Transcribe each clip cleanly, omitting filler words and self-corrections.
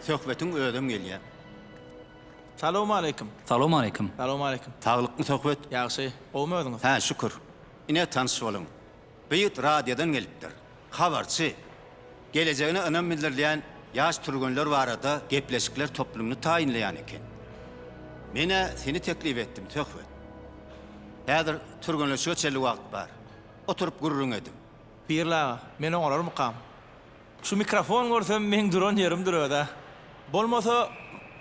söhbetin ödüm gelýär. Salamu aleykum. Salam aleykum. Salamu aleykum. Taglyqmy söhbet? Yaxşı. Olmadınız. Ha, şükür. Ine tanış bolun. Beýit radiodan gelipdir. Habarçy. Geleceğini önem bildirleyen yaş turgunlar barada gepleşikler toplumunu tayinleyen eken. Mene seni teklif ettim söhbet. Häzir turgunlaşyga çeli wagt bar. Oturup gurrun edim. Birla, men oňalar mukam. Şu mikrofon görsem men duran yerim durada. Bolmasa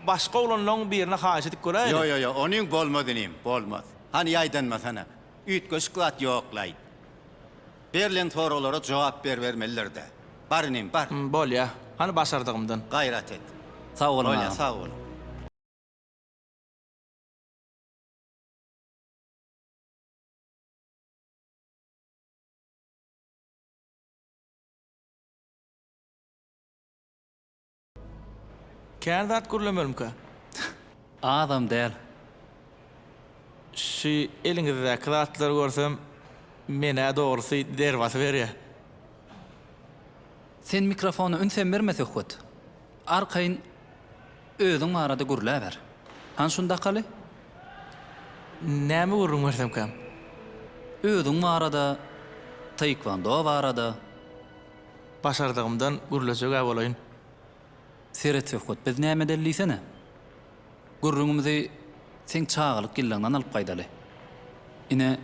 başga olanlaryň birine haýat edip göräýin. Yo, onuň bolmadynym, bolmaz. Hani ýaýdanma sana. Üýtgeş kılat ýoklaýdy. Berlen soralara jogap bermeliler-de. Barınym, bar. Bol ya. Hani başardygymdan. Gayrat et. Sağ olun. Ola, sağ olun. Känzat gurlamam ka. Adam däl. Şu eliňizde kıraatlar görsem mene dogrusy derwasy berýär. Sen mikrofonu ünsen berme söhbet. Arkayn özüň arada gürläber. Han şunda kaly? Näme gurrun görsem kam? Özüň arada taekwondo barada Başardygymdan gurlaşyk bolaýyn. seret söhbet. Biz näme dellisene? Gurrunymyzy sen çağalyk gilläňden alyp gaýdaly. Ine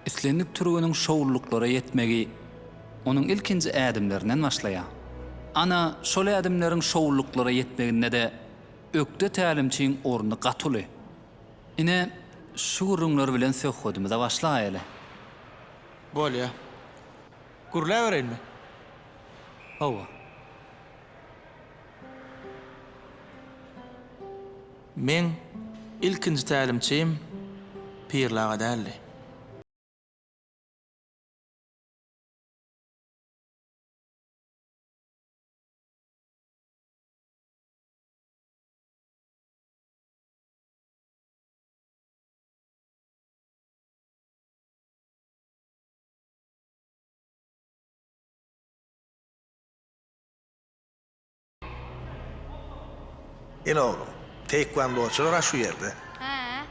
islenip türgüniň şowluklara yetmegi onuň ilkinji ädimlerinden başlaýar. Ana şol ädimleriň şowluklara yetmeginde de ökde tälimçiň orny gatyly. Ine şu gurrunlar bilen söhbetimize başlaýaly. Bol ya. Gurlaýarynmy? Hawa. Men ilkinji tälimçim Pirlaga däldi. Ene oğlum, taekwondoçular şu yerde. Ha.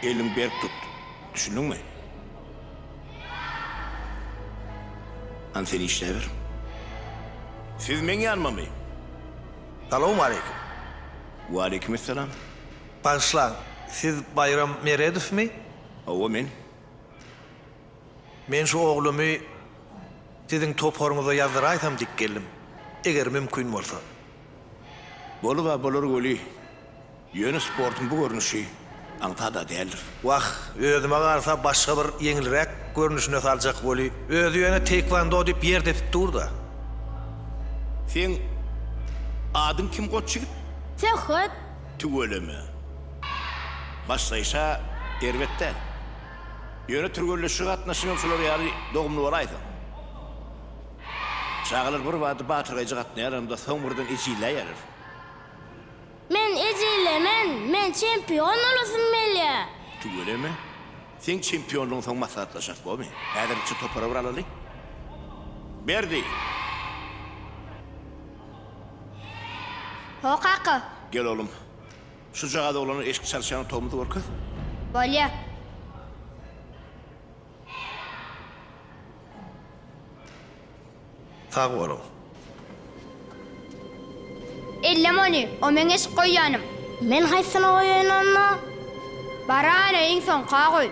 Elin berk tut. Düşündün mü? Han seni işlever. Siz men yanmamayın. Salamu aleykum. Ve aleykümselam. Bağışlan, siz Bayram Meredov mi? O men. Men şu oğlumu sizin toporunuzda yazdıraysam dik geldim. Eger mümkün bolsa. Bolur goli. Yönü sportun bu görünüşü antada değildir. Vah, özüme qarsa başka bir yeňilrek görünüşüne saljak boli. Özü ýöne taekwondo dip ýerde tutdur da. Sen adım kim koççu? Söhbet. Tügöleme. Başlayışa erbetten. Yönü türgöllüşü gatnaşyň şolar ýary dogumly bolaýdy. Çağılır bir wagt batyrgaýjy gatnaýar, da soň birden içileýär. Men men çempion olasym belli. Tügöleme. Sen çempionluň soň maslahatlaşak bolmy? Häzir çy topara biraly. Berdi. Hokaka. Gel oğlum. Şu jagada olan eski çalışanı tomudu gorkaz. Bolya. Sağ olun. Ellemoni, o men eş koýanım. Men haýsyna oýanamma? Barana insan qagoy.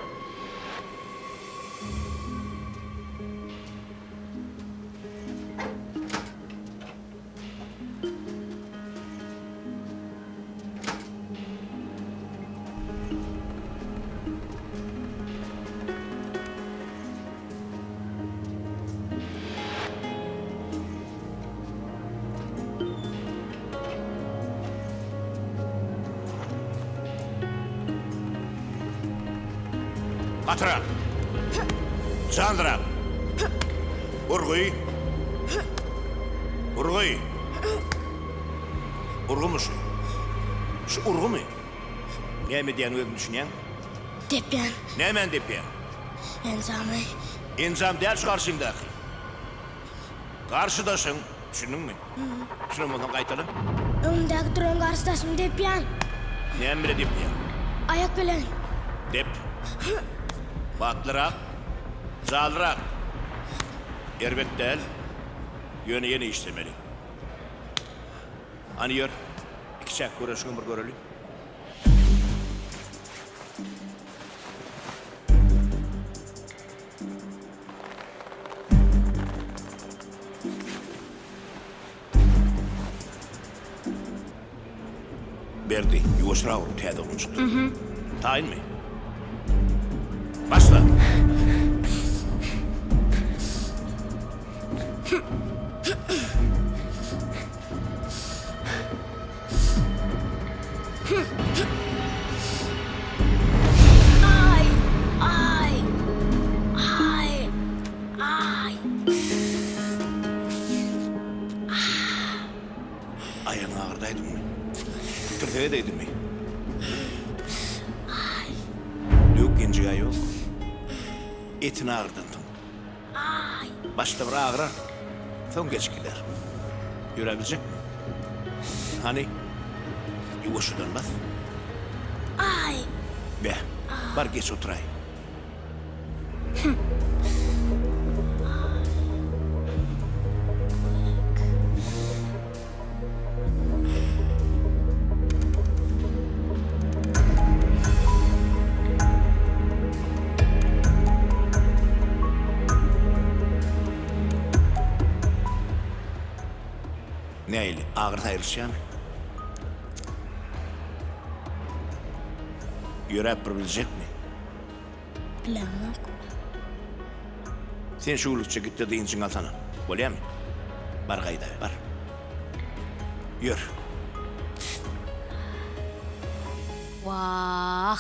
Atıra. Candıra. Urguy. Urgu mu şu? Şu urgu mu? Näme diýen özüň düşünýän? Depyan. Nämen depýän? Enzamı. İnzam däl şu karşymdaky. Karşıdaşyň, düşündiňmi? Düşünmeden gaýtaly. Öndäki duran garşdaşym depyan. Näme depýän? Ayak bilen. Dep. Batlyrak, jalyrak. Erbet däl. Ýöne işlemeli. Ani ýör. İki çak göreşiňi bir göreli. Berdi, yuvaşıra vurdu täze olunçuktu. Tayin mi? Başla. Ay. Ay. Ay. Ay. Ayağın ağırdaydın mı? Tırtığa değdin mi? Dök genci ayol. Etin ağırdandın. Başta bir ağırar. Son geçkiler. Görebilecek mi? Hani? Yuvaşı dönmez. Ay. Be, bar geç oturay. Neyle? Ağır ayrışan? Yörep bilecek mi? Bilemem. Sen şu ulukça gitti deyincin altana. Bolya mı? Bar gayda, bar. Yör. Vah!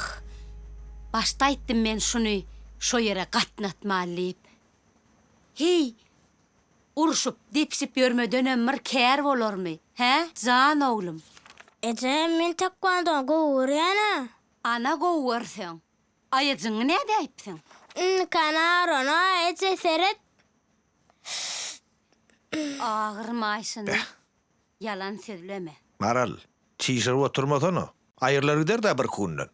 Başta ettim men şunu şo yere gatnatmalyp. Hey! Urşup, dipsip yörmeden ömür kär bolarmy? He? Can oğlum. Ece men taekwondo goýarýana. Ana gowersen. Ayıcıňy ne diýipsiň? Kanarona ece seret. Ağırmaýsyň. Yalan sözleme. Maral, çiğşir oturmasana. Ayırlar gider de bir kundan.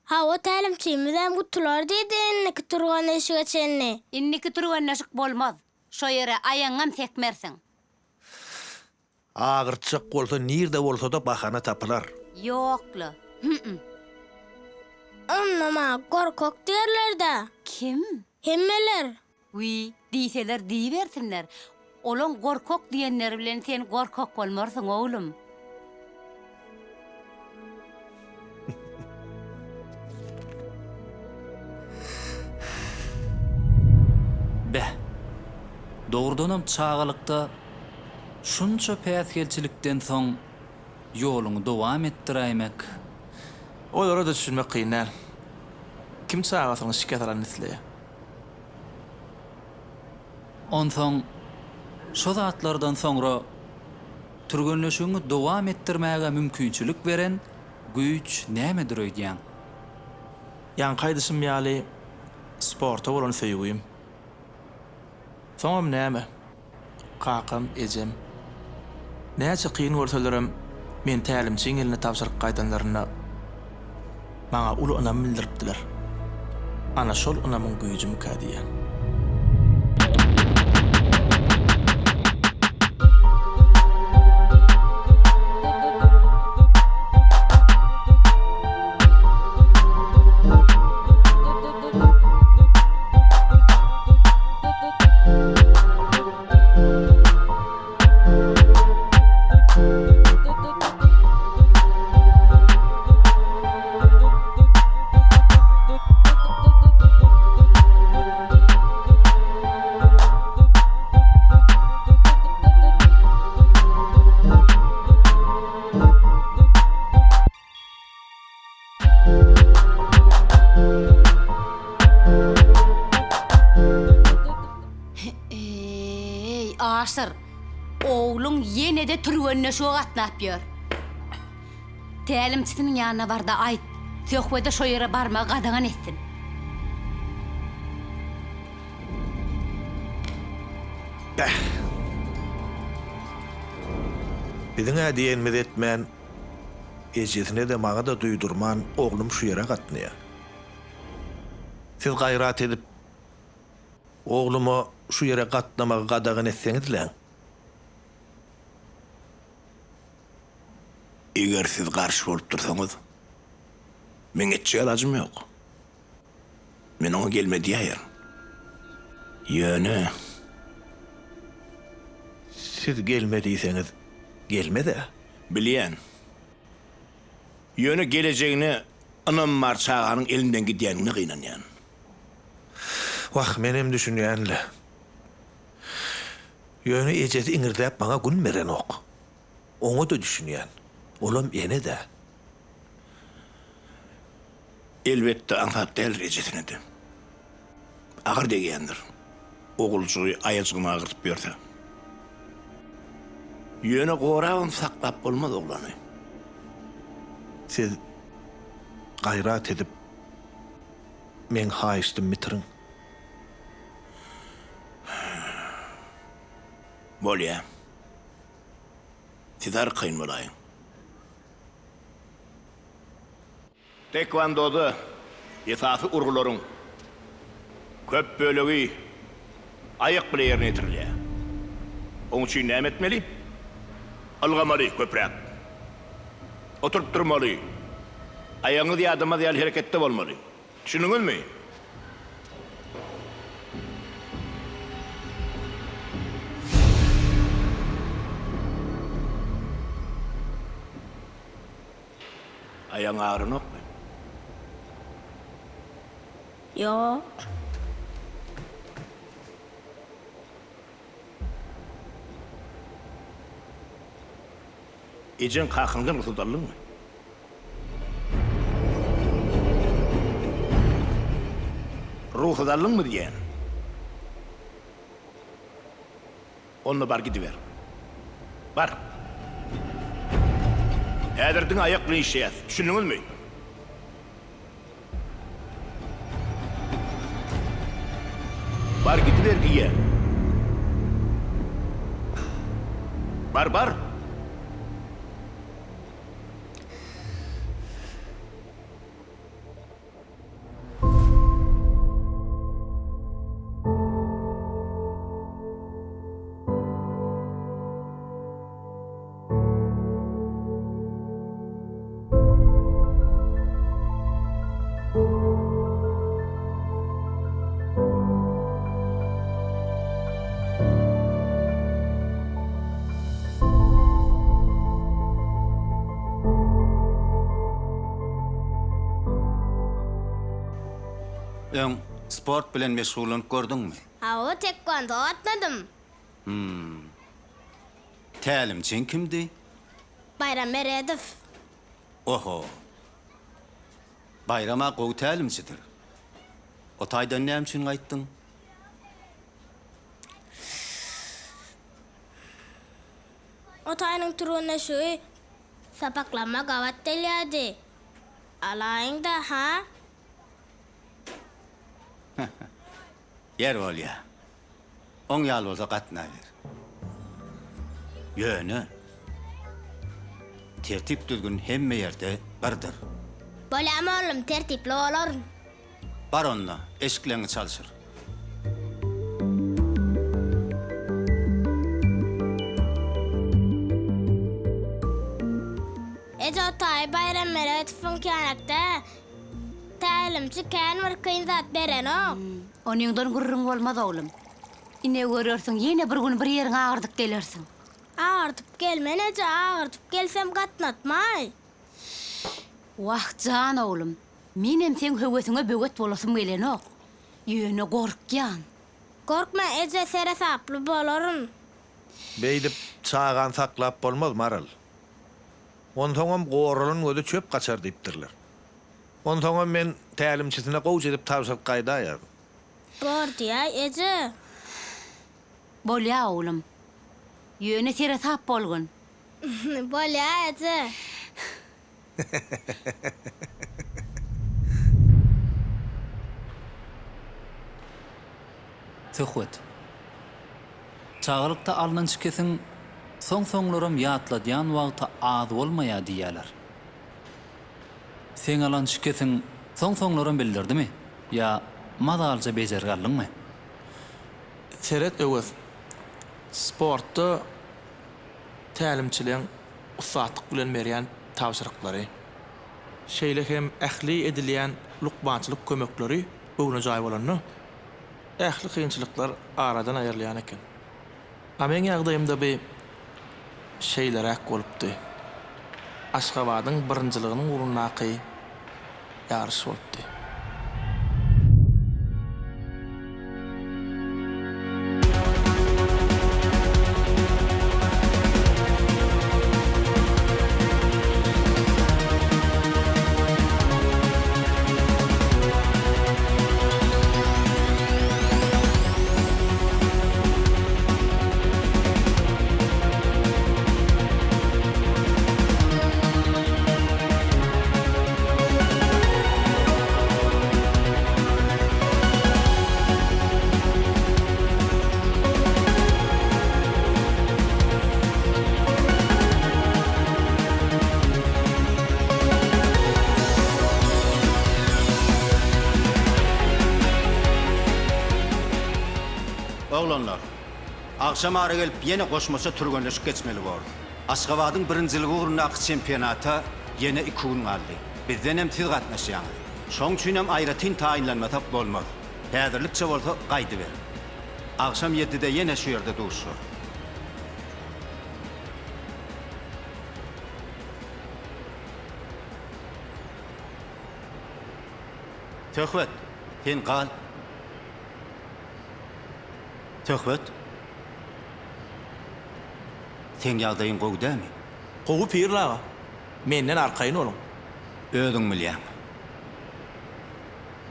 Ha o talimçimizden guttular diýdin, ki turgan eşige çenni. Inniki turgan näşik bolmaz. Şo yere aýaňam tekmersiň. Ağırtçak bolsa, nirde bolsa da bahana tapılar. Ýokla. Annama gorkok diýerler de. Kim? Hemmeler. Wi, diýseler diýbersinler. Olan gorkok diýenler bilen sen gorkok bolmarsyň oğlum. Beh. Doğrudanam çağalıkta şunça päsgelçilikden soň ýoluňy dowam etdirýmek. Olara da düşünmek kıynar. Kim çağırsaň şikayet alan nisle? Onsoň şo zatlardan soňra türgünleşiňi dowam etdirmäge mümkinçilik beren güýç nämedir öýdýän? Yan kaydısım ýaly sporta bolan söýgüýüm. Soňam näme? Kakam, ejem. Näçe kyn görselerem men tälimçiň eline tapşyryk gaýdanlaryna maňa uly ynam bildiripdiler. Ana şol ynamyň güýji mükadiýen. Aşır, oğlun yine de türgönüne şu gatnap ýör. Tälimçisiniň ýanyna barda aýt, Söhbede şo ýere barma gadagan etsin. Biziňe diýenmez etmän, ejesine de maňa da duýdurman oglum şu ýere gatnýa. Siz gaýrat edip oglumy şu ýere gatnamagy gadagan etseňizler. Eger siz garşy bolup dursaňyz, men etjek ilajym ýok. Men oňa gelmedi ýaýar. Ýöne, Siz gelmediýseňiz, gelme de. bilýän. Ýöne gelejegini anam marçaganyň elinden gidýänine gynanýan. Wah, menem düşünýänle. Ýöne ejesi iňirdäp maňa gün meren ok. Oňa da düşünýän. Olam ene de. Elbette anhat del rejetine de. Agar degendir. Ogulcugy aýaçygyna agyrtyp berdi. Ýöne goragyny saklap bolmaz oglany. Siz gaýrat edip men haýyşdym bitirin. Bolýa. Siz arkaýyn bolaýyn. Tekvandoda esasy urgularyň köp bölegi aýak bilen ýerine ýetirilýär. Oň üçin näme etmeli? Algamaly köprek. Oturup durmaly. Aýaňyz ýadyma diýil hereketde bolmaly. Düşünüňizmi? Aýaň ağrynokmy? Yo. Ejen kakyndan usuldanlyňmy? Ruhdanlyňmy diýen? Onu bar gidiver. Bar. Häzirdiň aýak bilen işleýär. Düşündiňizmi? Bar gidiver diýe. Bar. Sport bilen meşgulanyp gördüňmi? Ha, o tekvando atladım. Tälimçin kimdi? Bayram Meredov. Oho. Bayrama gowy tälimçidir. O taýdan näme üçin gaýtdyň? O taynyň turuna şu sapaklama gavat delýärdi. Alaýyň da ha? Yer bolýa. Oň ýaly bolsa gatna ber. Ýöne. Tertip düzgün hemme ýerde birdir. Bolýam oğlum, tertipli olur. Bar onna, eşiklerini çalşır. Ejo tay Bayram Meredov'un känekde tälimçi kän bir kyn zat beren o. Onyňdan gurrun bolmaz oglum. Ine görürsiň, ýene bir gün bir ýeriň agyrdyk delersiň. Ağırtıp gelme nece, ağırtıp gelsem gatnatmay. Wah jan oglum, menem sen höwesiňe böget bolasym gelenok. Ýöne gorkýan. Korkma, Eje sere saply bolaryň. Beýdip çağan saklap bolmaz maral. Ontoňam gorulun öde çöp kaçar diýipdirler. Ontoňam men tälimçisine gowy edip tawşyryp gaýdaýar. Bordy ya, Eje. Bolýa oglum. Ýöne sere sap bolgun. Bolýa, Eje. Töhwet. Çağırlıkta alınan kesin soňlaram ýatladýan wagta az bolmaýa diýerler. Sen alan kesin soňlaram bildirdimi? Ya madalca bejergärliňmi? Seret öwes. Sportda tälimçiliň usatlyk bilen berýän tawşyryklary, şeýle hem ähli edilýän lukmançylyk kömekleri öwrüne jaý bolany, ähli kynçylyklar aradan aýrylýan eken. Amen ýagdaýymda bir şeýlerak bolupdy. Aşgabatyň birinçiligining urunnaky ýarış bolupdy. Oğlanlar, akşam ara gelip yine koşmasa turgönleşip geçmeli vardı. Aşgabatyň birinçiligi ugrundaky çempionata yine 2 gün kaldy. Bizden hem siz gatnaşýaňyz. Şoň üçin hem aýratyn taýinlanma bolmaz. Häzirlikçe bolsa gaýdy berin. Akşam 7-de yine şu ýerde duruşur. Töhwet, sen kal. Töhwet. Sen ýagdaýyň gowy dämi? Gowy pirlaga. Menden arkaýyn olun. Ödüň bilýän.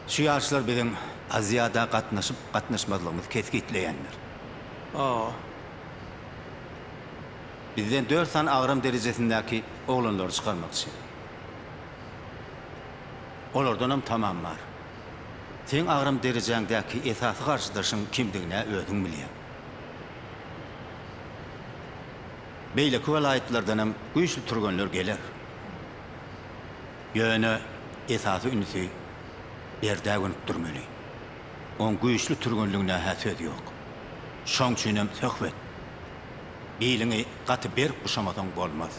Şu ýaşlar biziň Aziýada gatnaşmadygymyzy kesgitleýänler. Aa, Bizden 4 san agram derejesindäki oglanlary çykarmakçy. Olardan hem tamam var. Sen agram derejeňdäki esasy garşydaşyň kimdigine ödüň bilýän. Beýleki welaýatlardan hem güýçli turganlar geler. Ýöne esasy ünsi berdägünip durmaly. On güýçli turganlygyna häsiýet ýok. Şoň üçin hem töhwet. Beýliňi gaty berip guşamadan bolmaz.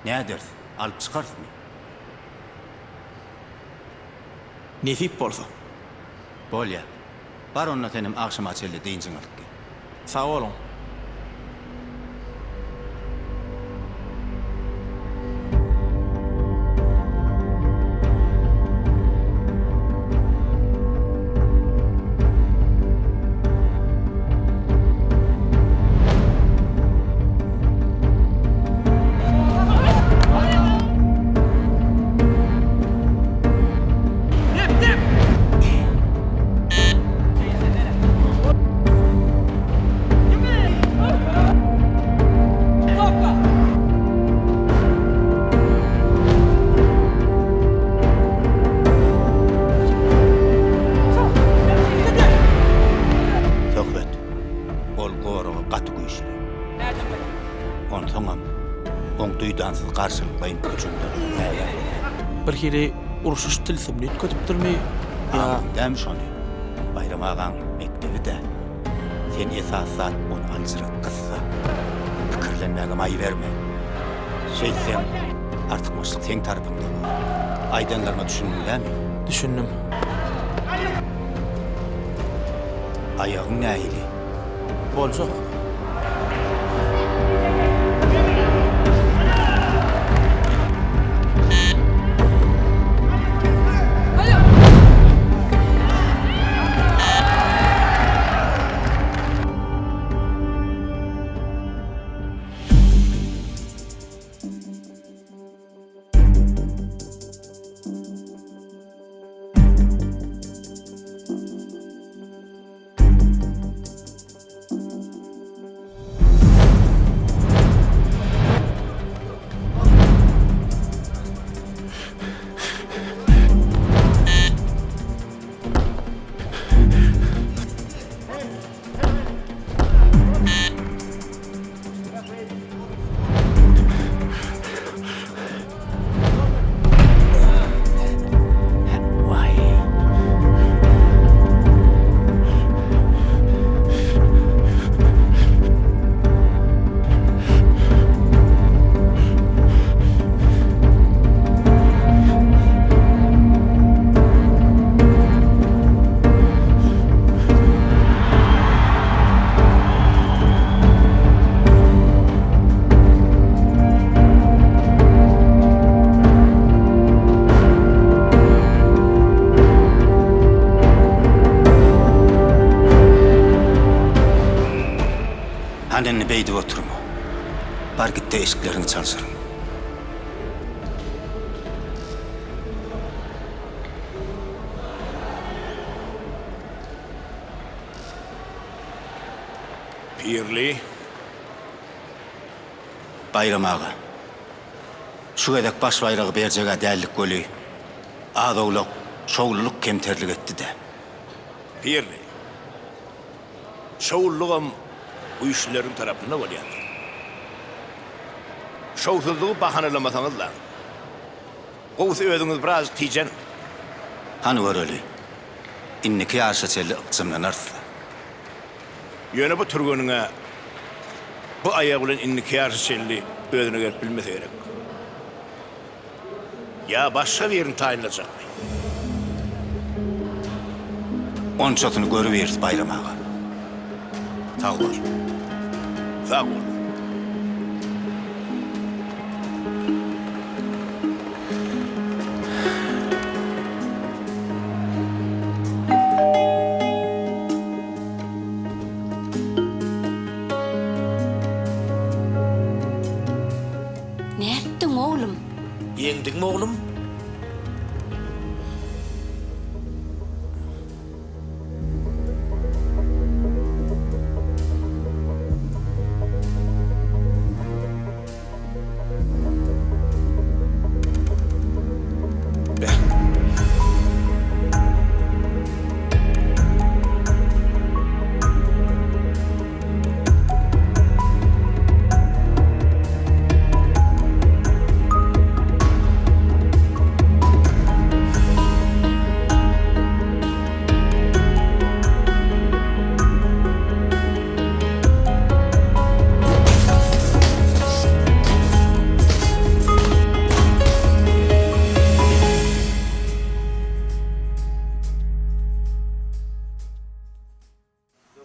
Näder? Alyp çykarsmy? nesip bolsa. Bolýa. Bar onna senem akşam açyldy diýinjiň alyp gel. Sag olun. Töhwet. Ol goragy gaty güýçli. Onsoňam oň duýdansyz garşylyklaýyn üçündir. Bir kere uruşuş tilsimni kötüpdirmi? Ya, Däm şonu. Bayram agaň mektebide sen esas zat onu alçyrak kıssa. Pikirlenmäge maý berme. Şeýsem artykmaçlyk sen tarapynda. Aýdanlarma düşündiňmi? düşündüm. Ayagyň nähili? Boljak. Anneni beýdip oturma. Bar gitde eşiklerini çalsırın. Pirli, Bayram ağa. Şu edek baş bayrağı berjege dällik göli. Adawluk, şowluluk kemterlik etdi de. Pirli. Şowluğum bu işlerin tarafında bolýar. Şowsuzluğu bahanalamasaňyz da. Gowy özüňiz biraz tijen. Han göreli. Inniki arşa çelli ıqsımlanar. Ýöne bu türgönüňe bu aýagy bilen inniki ýarşylly özüne gelip bilmese gerek. Ya başga bir ýerini taýinlajak. On çotunu görüberdi Bayram ağa. Sağ ol. Sağ ol. Ne ettin oğlum? Ýeňdiňmi oglum?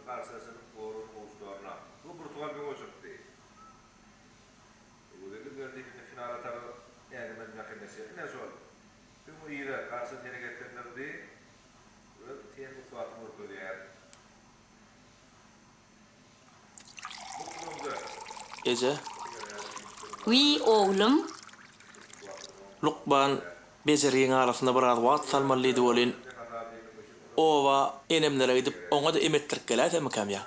Karşılaşılıp doğru oluşlarına. Bu Portugal bir olacak değil. Bu da gördüğümüzde final atarı yani ben mahkemesi ne zor. Tüm bu iyi de karşı hareketler değil. Ve tiyen bu suatı vurdu diye. Bu konuda Ece, Uy oğlum, Lukban beceriň arasynda biraz wagt salmalydy bolyn. Owa enemlere gidip oňa da emettirip geläsem kam ya.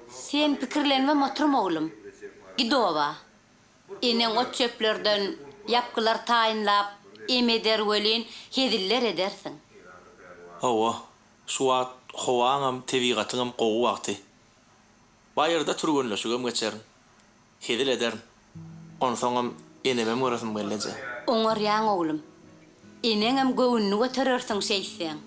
sen pikirlenme oturma oğlum. Gidova. Enen ot çöplerden yapkılar taýinlap, emeder welin hediller edersin. Hawa, şu wagt howaňam tebigatyňam gowy wagty. Bayırda turgunlaşygam geçerin. Hedil ederim. Onu soňam enemem görasym gelýär. Oňar ýaň oğlum. Eneňem göwünni göterersiň şeýsen.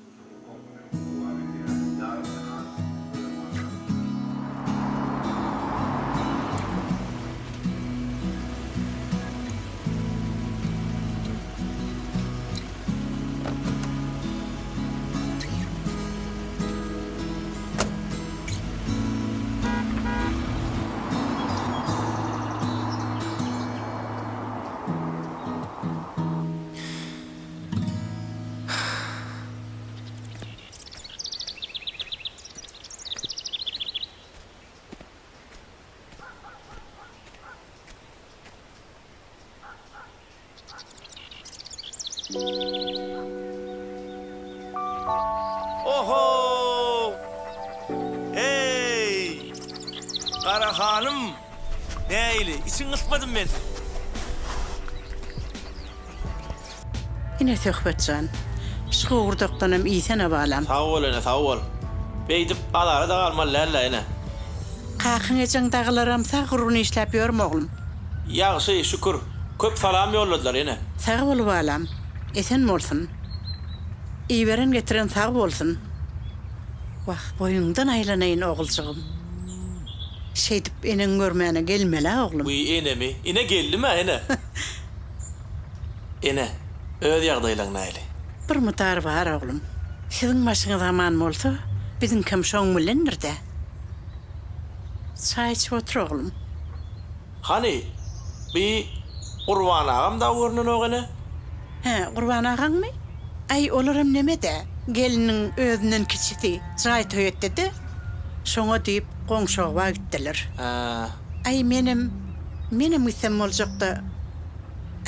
Oho! Hey! Kara hanım! Neyle? İçin ısmadım ben. Yine söhbetcan. Şuurduktanım iyisene bağlam. Sağ ol ene, sağ ol. Beýdip alara da galmalylar ene. Kakın ecen dağılaram sağ gurunu işlep yorum oğlum. Ýaşy, şükür. Köp salam ýolladylar ene. Sağ ol bağlam. Esen bolsun. İyi veren getiren sağ bolsun. Vah boyundan aylanayin oğulcığım. Şeydip enen görmeyene gelmeli oğlum. Bu enemi, ine geldi mi ene? Ene, öz ýagdaýlaň näli? Bir mutar var oğlum. Sizin başına zaman olsa bizim kömşoň bilendir de. Çay içip otur oğlum. Hani, bir Urban ağam da görnün oğene? He, Urban ağan mı? Ay olurum neme de. Gelinin özünün kiçisi çay töýetdi de. Şoňa diýip goňşoga gitdiler. Ay menim üsem boljakda.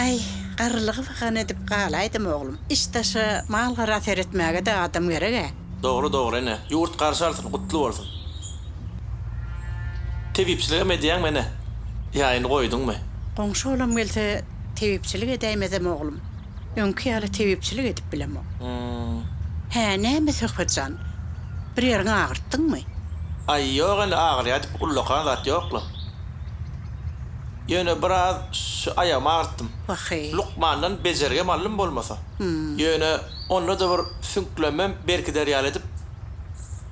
Ay, garlygy bakan edip galaýdym oglum. İşte mal garat eretmäge de adam gerek. Doğru ene. Yurt karşılarsın, kutlu olsun. Tevipçiliğe mi diyen mene? Yayını koydun mu? Goňşy olam gelse tebipçilik edäýmezem oglum. Öňki ýaly tebipçilik edip bilemem. He, näme söhbetjan? Bir ýerine agyrtdyňmy? Ay yok ene ağır ya, dip ullokan zat yoklu. Yöne biraz şu ayağımı ağırttım. Wahy? Lukmandan becerge mallum bolmasa. Yöne onunla da bir sünklemem berki deryal edip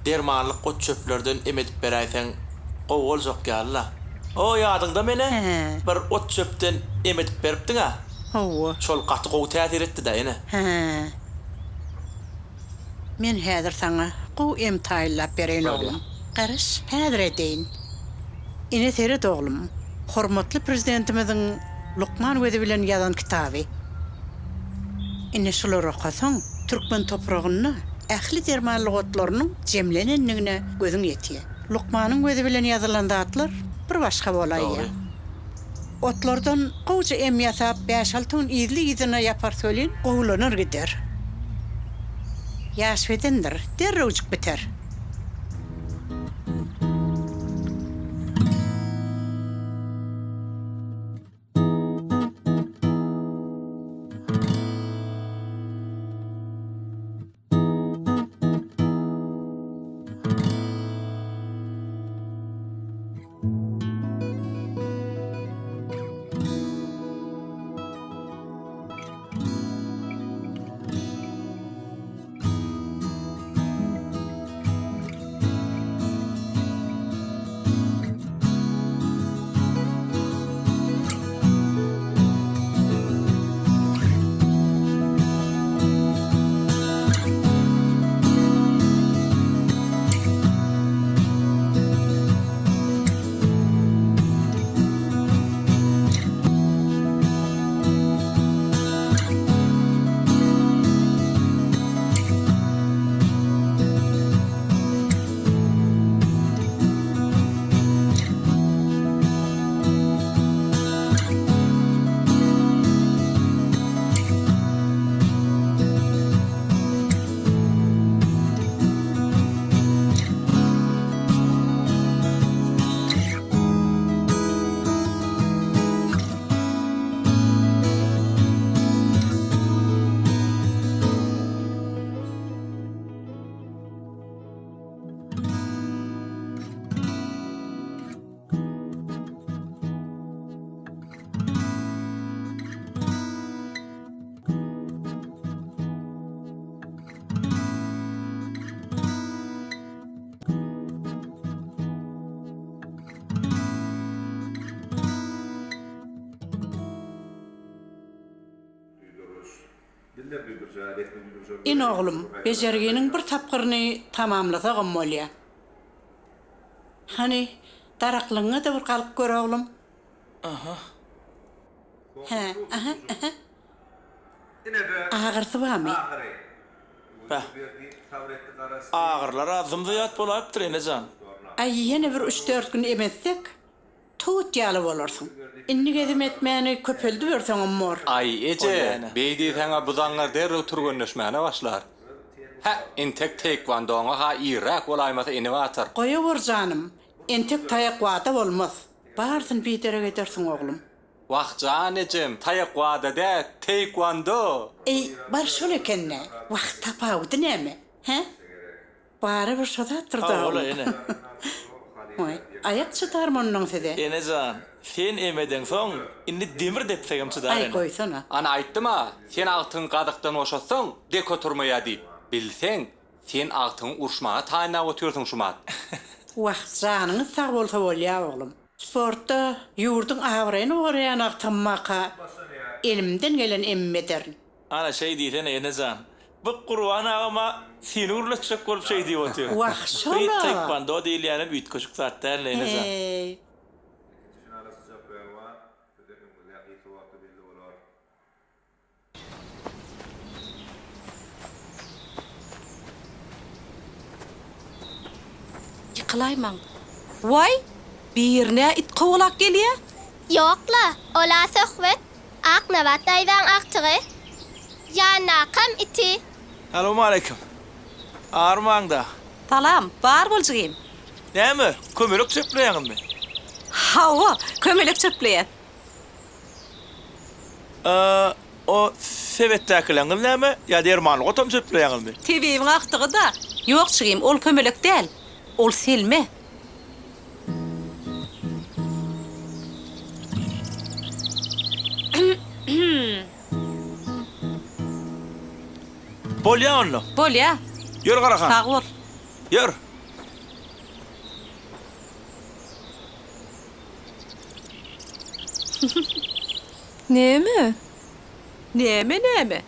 dermanlık o çöplerden emedip beraysen kovol zok yalla. O yadında mene bir ot çöpten emedip beriptin ha. Hawa. Şol katı kovu täsir etti da ene. He. Men häzir saňa gow emtaýlap bereýin oglum. Garaş, häzir edeýin. Ine seret oglum. Hormatly prezidentimiziň Lukman Wezi bilen ýazan kitaby. Ine şolary okasaň, türkmen topragyna ähli dermanlyk otlarynyň jemlenenligine gözüň ýetýär. Lukmanyň Wezi bilen ýazylan zatlar bir başga bolaýar. Otlardan gowja em ýasap 5-6 gün izli yapar söyleyin, gowlanır gider. Yaş vedendir, derrewcik biter. In oglum, bejergeniň bir tapgyryny tamamlasagym bolýar. Hani daraklyňa da bir galyp gör oglum. He, aha. Ağırsy barmy? Ağırlar azımda yat bolayıptır enecan. Ay, ýene bir 3-4 gün emetsek, tut ýaly bolarsyň. Inni gezim etmäni köpeldi berseň mor. Ay ece, beýdi sana buzaňlar derrew turgunlaşmagyna başlar. Ha, entek taekwondoňa ha Irak bolaýmasa iniwator. Goýa bor janym, entek taýak wada bolmaz. Barsyn bitere gidersiň oglum. Wagtjan ejem, taekwonda da taekwondo. Ey, bar şol ekenne. Wagt tapawdy näme? He? Bara bir şoda turdy. Ola ene. Oy, ayak çıtarmanyň sede. Enecan, sen emeden soň indi demir dep segem çıdar. Ay goýsana. Ana aýtdyma, sen agtyň gadykdan oşatsaň, dek oturmaýa diýip. Bilseň, sen agtyň urşmaga taýnap oturýarsyň şumat. Wagt janyňyz sag bolsa bolýar oglum. Sportda ýurdun awraýyny öwren agtymaka elimden gelen emmeder. Ana şey diýsen enecan. Bu Qur'an agama seni urlatacak bolup şey diýip otur. Wagt şola. Taekwondo diýilýän büyük köşük zatlar enecan. Ey, ýykylayman. Vay, birine it kowlak gelýär. Ýokla, ola söhbet. Aknabat daýdan akçygy. Ýa-na kam iti. Assalamu alaykum. Armağında. Salam, bar boljygym. Näme? Kömelek çöpleýäňizmi? Hawa, kömelek çöpleýär. O sebetdäkileňiz näme? Ya dermanlyk otam çöpleýäňizmi? Tebiň aktygy da. Ýok çygym, ol kömelek däl. Ol selme. Bolýa onno. Bolýa. Ýür Garahan. Sag bol. Ýür. Näme? Näme?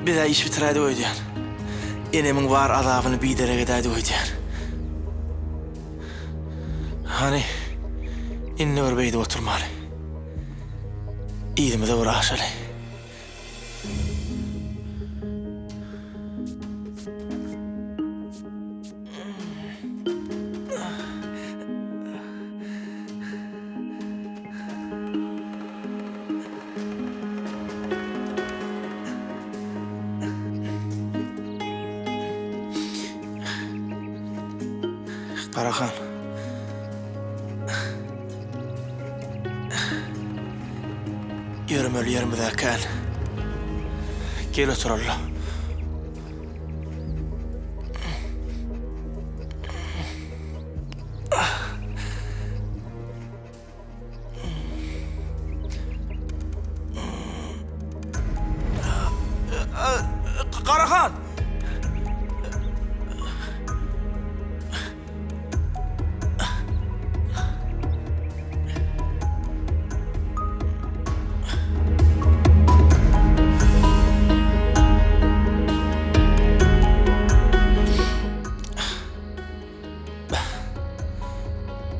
Bize iş bitiraydı oydiyan. Enemin var azabını bidere gedaydı oydiyan. Hani inni örbeydi oturmalı. İyidimi de uğraşalı. Karahan. Yerim yerimde kal. Gel oturalım. Karahan.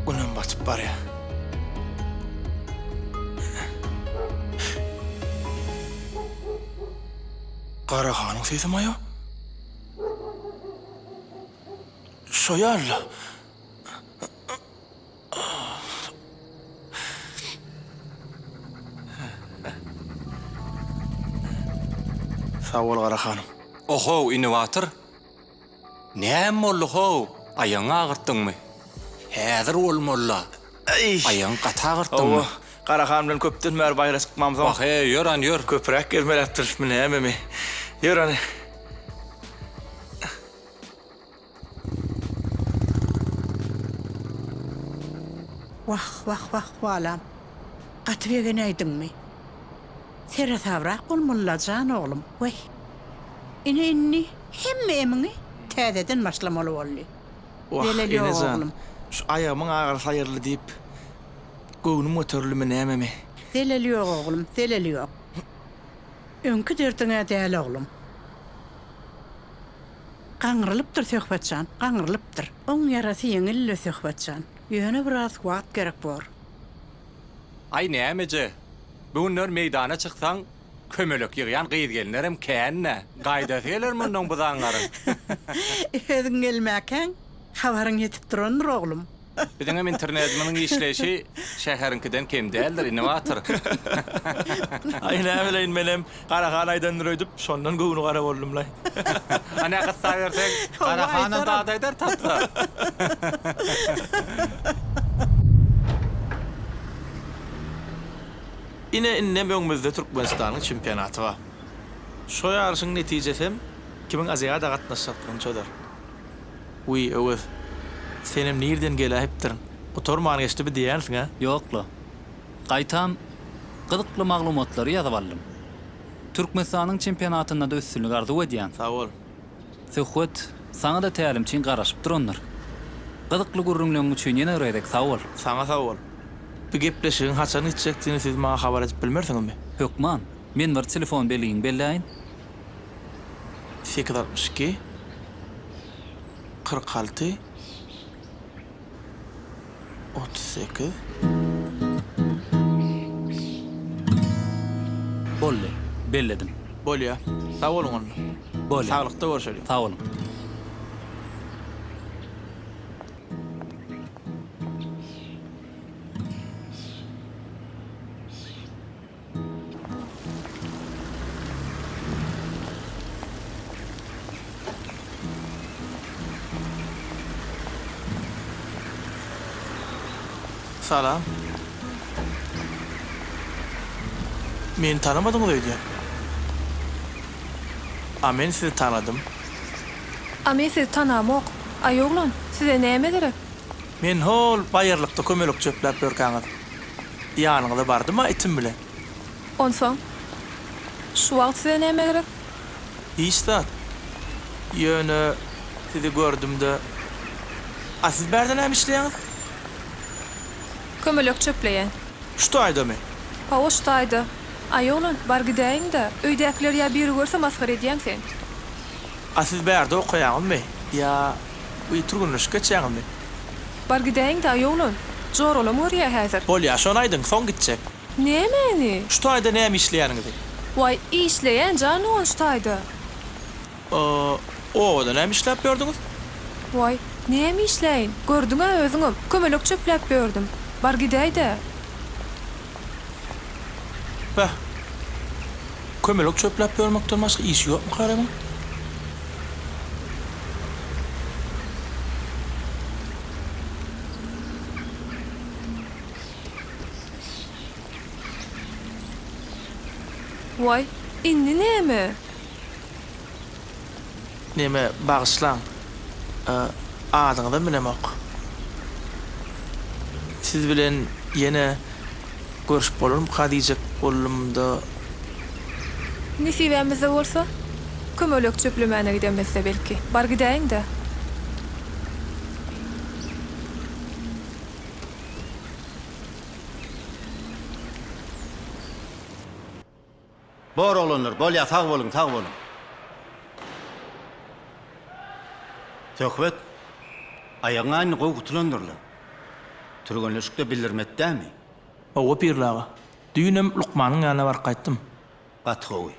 Bunun batıp var ya. Karahan'ın sesi mi ya? Şoyarla. Sağ ol Karahan'ım. Oho, inovator. Näme oldu ho? Ayaňy agyrtdyňmy? Häzir bolmalla. Ayaň gata agyrtdyňmy? Karahan bilen köpden mer bayra çykmamyz ama. Bak, ýör an ýör. Köprek gelmeläpdiripmi näme? Ýör ani. Vah valam. Gatwegen aýdymmy? Sere sabrak bolmalla jan oglum. Wey. Inni hemme emini täzeden başlamaly boldy. Deleli oglum. Şu ayağımın ağır sayırlı deyip göğünüm ötürlümü näme? Deleli yok oglum, deleli yok. Önkü dertine däl oglum. Gaňrylypdyr söhbetjan, gaňrylypdyr. Oň ýarasy ýeňille söhbetjan. Ýöne biraz wagt gerek bor. Ay nämece? Bugünler meydana çyksaň, kömelek ýygýan gyýdgelinlerim känne. Gaýda geler mundan buzaňlaryň. Özüň gelmäkäň, habaryň ýetip durandyr oglum. Bizim internetimiň işleşi şäherinkiden kem däldir, innovator. Ay näme menem Karahan aydan öýdüp, şondan göwünü gara boldum lay. Ana gissa bersek, Karahan'ın dağdaydar tapsa. Ine öňümizde Türkmenistanyň çempionaty bar. Şo ýarşyň netijesem kimin Aziýada gatnaşýan çodar. Uy, öwes. Senem nirden gelipdirin? Oturman geçti bir diýersiň ha? Ýokla. Gaýtam gyzykly maglumatlary ýazyp aldym. Türkmenistanyň çempionatynda da üstünlük arzu edýän. Sag bol. Söhbet saňa da tälim çyn garaşyp durandyr. Gyzykly gurrunlygyň üçin ýene öýdek sag bol. Saňa sag bol. Bu gepleşigiň haçan içjekdigini siz maňa habar edip bilmersiňizmi? Hökman, men bir telefon belligiň belläýin. 862 46 38 Bolly, belledim. bolýa. Sag bolun onu. Bolly. Saglykda görüşelim. Sag olun. Salam. Men tanımadım öýdü. A men sizi tanıdım. Ame sizi tanamok. Aýoglan, size näme gerek? Men hol bayırlıkta kömelek çöpläp berkäňiz. Ýanyňyza bardyma itim bilen. Onsoň, şu wagt size näme gerek? İşte. Ýöne sizi gördüm-de. A siz berden näme işleýäňiz? Kömelek çöpleýän. Şto aýdamy? Ha oştaýdy. Aýoglan, bar gideýiň-de, öýdäkler ýa biri görse masgar edýäň sen. A siz berde okuýaňyzmy? Ýa bu turgunlyşga çäňizmi? Bar gideýiň-de aýoglan, joralam görýär häzir. Bolýa, şonu aýdyň, soň gitjek. Nämeni? Şto aýda näme işleýäňiz? Why işleýän jany oştaýdy. O da näme işläp berdiňiz? Why, näme işleýin? Gördüňa özüňem, kömelek çöpläp berdim. Bar gideýde. Bäh. Kömelek çöpläp bermekden başga iş ýokmy garamyň? Why, indi näme? Näme bagyşlaň? Adyňyzy bilemok. Siz bilen ýene görüşüp bolarym hadijek bolumda. Nisibämizde bolsa, kömelek çöplemäne gidemezse belki. Bar gideýiň-de. Bor olanlar, bolýa sag bolun, sag bolun. Söhbet aýaňyň gowgutulandyrlar. Turganlyşykda bildirmetdämi? Owa pirlaga. Düýnem Lukmanyň ýanyna bar gaýtdym. Gatgowy.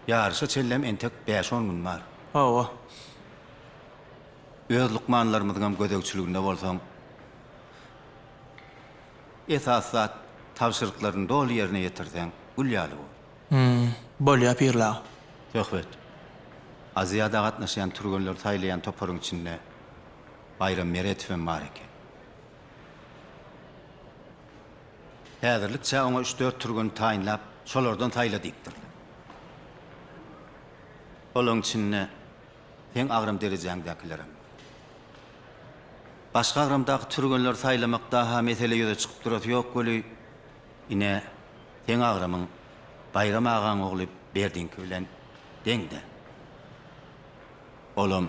Ýarşy çellem entek 5-10 gün bar. Owa. Öz Lukmanlarymyzyň gödekçiliginde bolsaň, esasat tapşyryklaryny dolu ýerine ýetirseň, gülýaly bol. Bolýa pirlaga. Söhbet. Aziýada gatnaşýan turganlar taýlaýan toparyň içinde Bayram Meretow bar eken. Häzirlik çağına 3-4 turgun taýinlap, şolardan taýla dikdirler. Olaň içinde teň agram derejeňdekilerim. Başga agramdaky turgunlar taýlamak daha mesele ýöne çykyp durat ýok göli. Ine teň agramyň Bayram agaň ogly berdiňki bilen deňde. Olam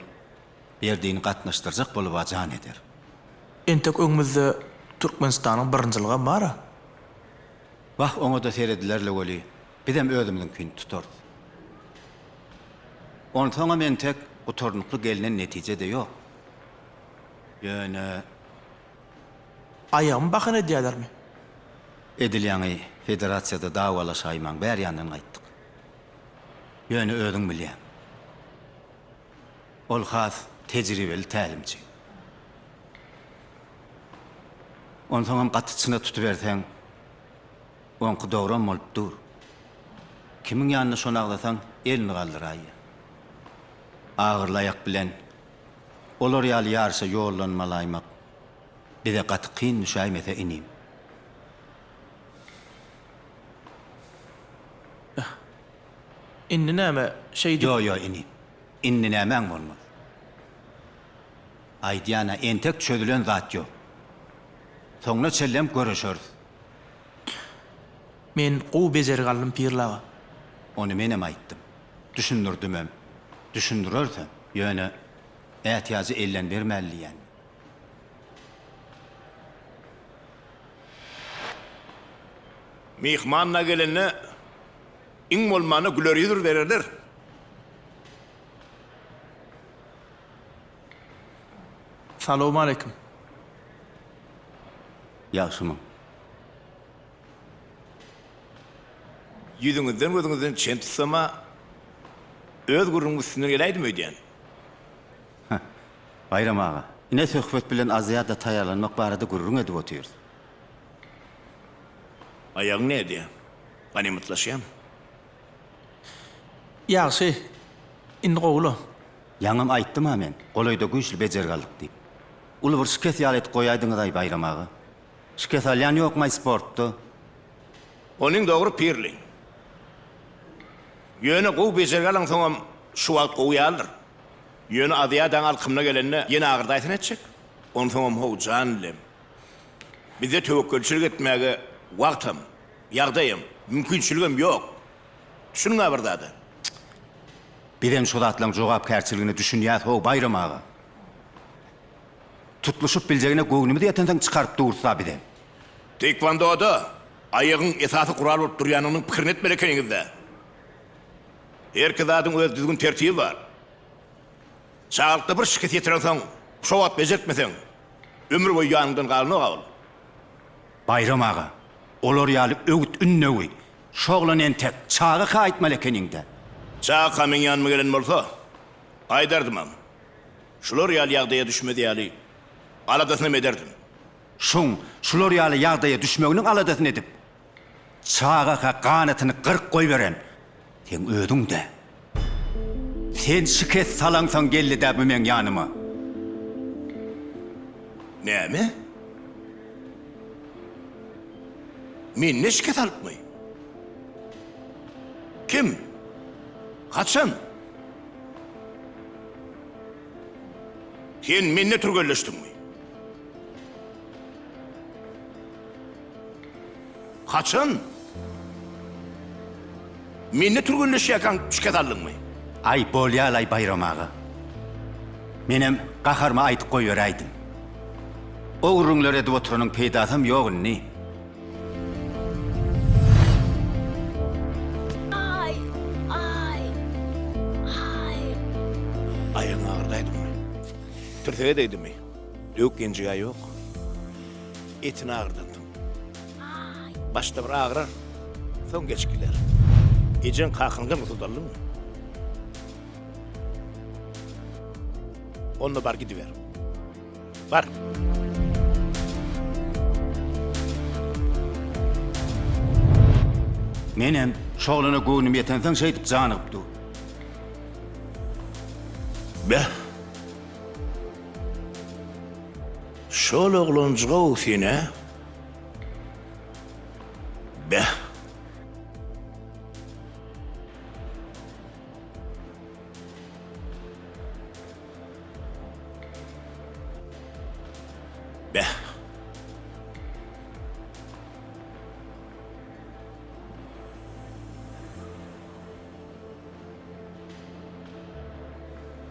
berdiňi gatnaşdyrjak bolup ajan eder. Entek öňümizde Türkmenistanyň birinçiligi bar. Vah ona da seyredilerle göli. Bidem özümden kün tutar. Onu sonra men tek otornuklu gelinen netije de yok. Ýöne Aýagym bakan edýärlermi? Edilýäňi federasiýada dawalaşaýman bär ýandan aýtdyk. Ýöne ödüň bilýän. Ol has tejribeli tälimçi. Onu soňam gatyçyna tutup berseň, onky dogran bolup dur. Kimiň ýanyna şonu aglasaň, elini galdyraýy. Ağırlayak bilen, olar ýaly ýarşa ýollanmalaymak, bize gaty kyn müşäýmese inim. Inni näme şeýdi? Yo inim. Inni nämäň bolmaz. Aýdýana entek çözülen zat ýok. Soňra çellem görüşürüz. Men gowy bejer galdym pirlaga. Onu menem aýtdym. Düşündürdüm. Düşündürürsem, ýöne ähtiýajy ellen bermäliýän. Mihmanna gelenne iň bolmany güler ýüzür bererler. Salamu aleykum. Ýaşymyň. Yüzüňizden çen tutsama öz gurrunňyz üstüne geleýdim öýdýän. Bayram ağa, ine söhbet bilen azýada taýarlanmak barada gurrun edip otyr. Aýagyň näde? Ganymytlaşýam. Ýaxşy. Indi gowlu. Ýaňam aýtdym ha men, golaýda güýçli bejergallyk diýip. Uly bir şikayet ýalet goýaýdyňyz aý Bayram ağa. Şikayet alýan ýokmy sportda? Onuň dogry pirli. Ýöne gowy bejergalaň soňam şu wagt gowy ýaldyr. Ýöne adýadan alkymna gelenne ýene agyrda aýtyn etjek. Onu soňam how janlym. Bize töwekkülçilik etmäge wagtym, ýagdaýym, mümkinçiligim ýok. Şunuňa birdady. Birem şu zatlaň jogapkärçiligini düşünýär ho Bayram ağa. Tutuluşup biljegine göwnümi diýetenden çykaryp dursa birem. Taekwondo'da aýagyň esasy kural bolup durýanynyň pikirini etmeli ekeniňizde. Herki zadyň öz düzgün tertibi bar. Çağaltda bir şikayet ýetireňsoň, şo wagt bejertmeseň, ömür boýu ýanyndan galyny galyp. Bayram ağa, olar ýaly öwüt ünnöwi, şoglan entek, çağı haýtmaly ekeniňde. Çağı kamen ýanyma gelen bolsa, aýdardym. Şular ýaly ýagdaýa düşmedi ýaly. Aladasyna mederdim. Şular ýaly ýagdaýa düşmeginiň aladasyny edip, çağa ganatyny gyrk goýberen. Sen ödüň de. Sen şikayet salaňsaň geldi de bu men ýanyma. Näme? Men ne şikayet alypmy? Kim? Kaçan? Sen menne türgelleşdinmi? Kaçan? Menne türgelleşýärken şikayet aldyňmy? Ay bolýar Bayram ağa. Menem gaharma aýtyp goýberäýdim. O gurrunlar edip oturanyň peýdasam ýogynny. Ayağın ağırdaydın mı? Tırtığa değdi mi? Dök genciğe yok. Etini ağırdandım. Başta bir ağırar, son geçkiler. Ecen kalkıngan tutarlı mı? Onunla bar gidiver. Bar. Menem şoglana göwnüm ýetenseň şeýdip janypdy. Be. Şol oğluncuğa ufine. Be. Be.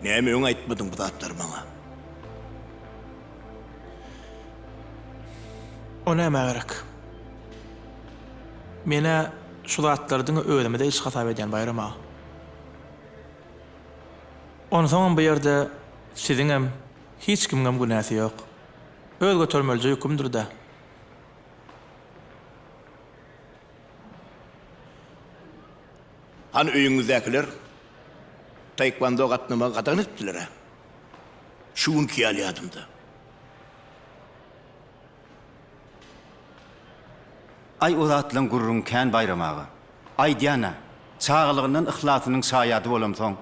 Näme öň aýtmadyň bu zatlar maňa? O näme gerek? Mene şu zatlardyň ölemede hiç hasap edýän Bayram ağa. Onu soňam bu ýerde siziň hem hiç kimgem günäsi ýok. Öz götermelji hükümdür da. Hani öýüňizdekiler taekwondo gatnamaga gadan etdiler ha. Şuun ki alýadymda. Ay uzatlan gurrun kän bayramagy. Ay diýana, çağlygyndan ihlasanyň şaýady bolamsoň,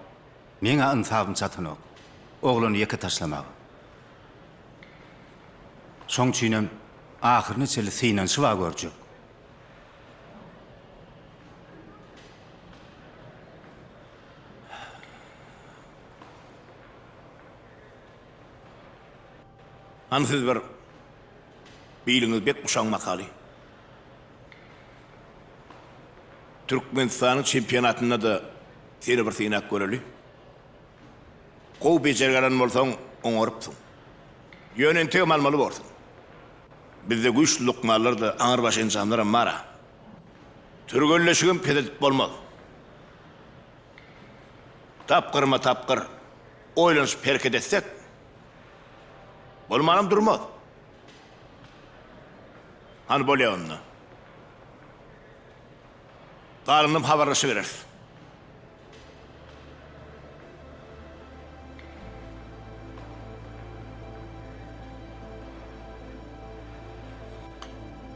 meňe insabym çatanyk. Ogluny ýeke taşlamagy. Şoň üçinem ahyryny çeli synan şuwa görjek. Hani siz bir biliňiz bek uşaň makaly. Türkmenistanyň çempionatynda da seni bir synak göreli. Gow bejergän bolsaň oňarypsyň. Ýönenti malmaly bolsun. Bizde güýçli lukmalar da aňyr baş insanlar mara. Türgönleşigim pededip bolmaz. Tapqyrma tapqyr oýlanyp hereket etsek bolmanam durmaz. Han bolýar onda. Darınım habarlaşı verir.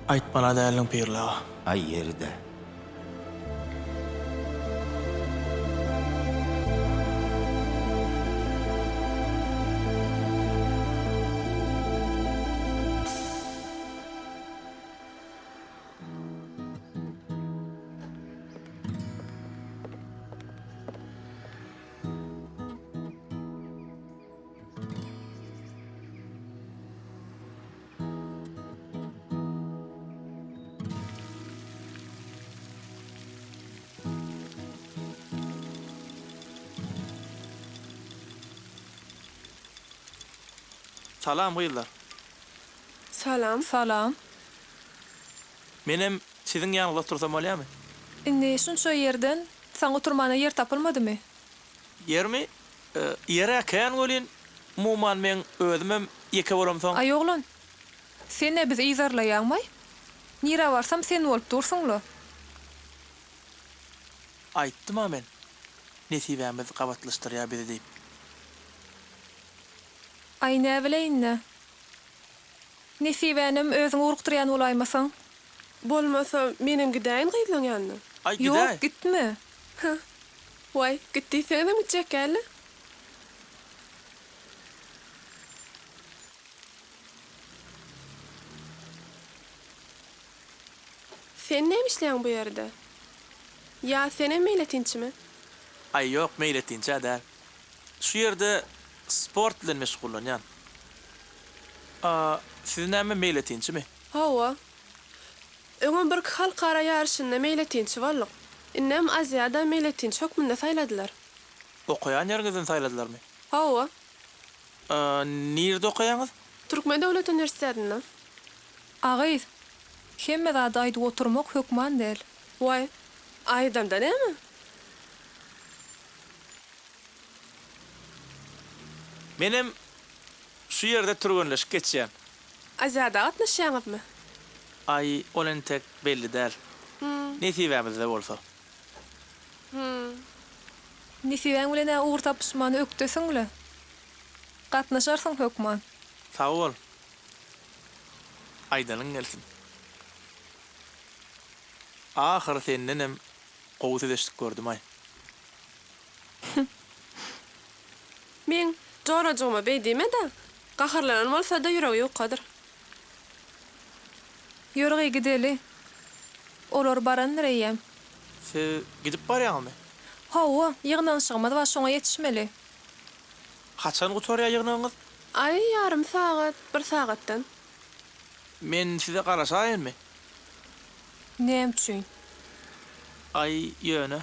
Aýtmana däliň pirlaga. Ay yeride. Salam gyýlar. Salam. Salam. Menem siziň ýanyňyzda tursam bolýarmy? Indi şunça yerden saň oturmana yer tapylmadymy? Yermi? Yere kän bolýan? Muman men özümem ýeke bolamsoň. Ay oğlan, sen ne bizi izarlaýanmy? Nira varsam sen bolup dursuňla. Aýtdym men. Nesibämiz gabatlaşdyrýar bizi diýip. Ay ne bileýin. Nesibänim özüň urukdyrýan bolaýmasaň? Bolmasa menem gideýin gyýlan ýanyna. Ay gidäý. Ýok, gitme. Vay, gitdiýsen de gitjekkäli. Sen näme işleýän bu ýerde? Ya sene meýletinçimi? Ay ýok, meýletinçi däl. Şu ýerde sport bilen meşgullanýan. Siz näme meýletinçimi? Hawa. Öňe bir halkara ýarşynda meýletinçi boldyk. Innem Aziýada meýletinçi hökmünde saýladylar. Okuyan ýergizden saýladylarmy? Hawa. Nirde okuyaňyz? Türkmen Döwlet Üniversitetinden. Agyz, hemme zat aýdy oturmak hökman däl. Vay, aýdamda näme? Menem şu ýerde turgunlaşyp geçýän. Aziýada gatnaşýaňyzmy? Ay, olen tek belli däl. Nesibämizde bolsa. Nesibäň bilen ugur tapyşmany ökdeseňle. Gatnaşarsyň hökman. Sağ ol. Aýdanyň gelsin. Ahir sendenem gowsy deşdik gördüm ay. Men jorajyma beýdime de, gaharlanan bolsa da ýüregi ýokadyr. Ýöregi gideli. Olar barandyr eýem. Siz gidip barýarmy? Hawa, ýygnan şygmady we şoňa ýetişmeli. Haçan gutorýa ýygnaňyz? Ay, yarım saat, 1 saatdan. Men size garaşaýynmy? Näme üçin? Ay, ýöne.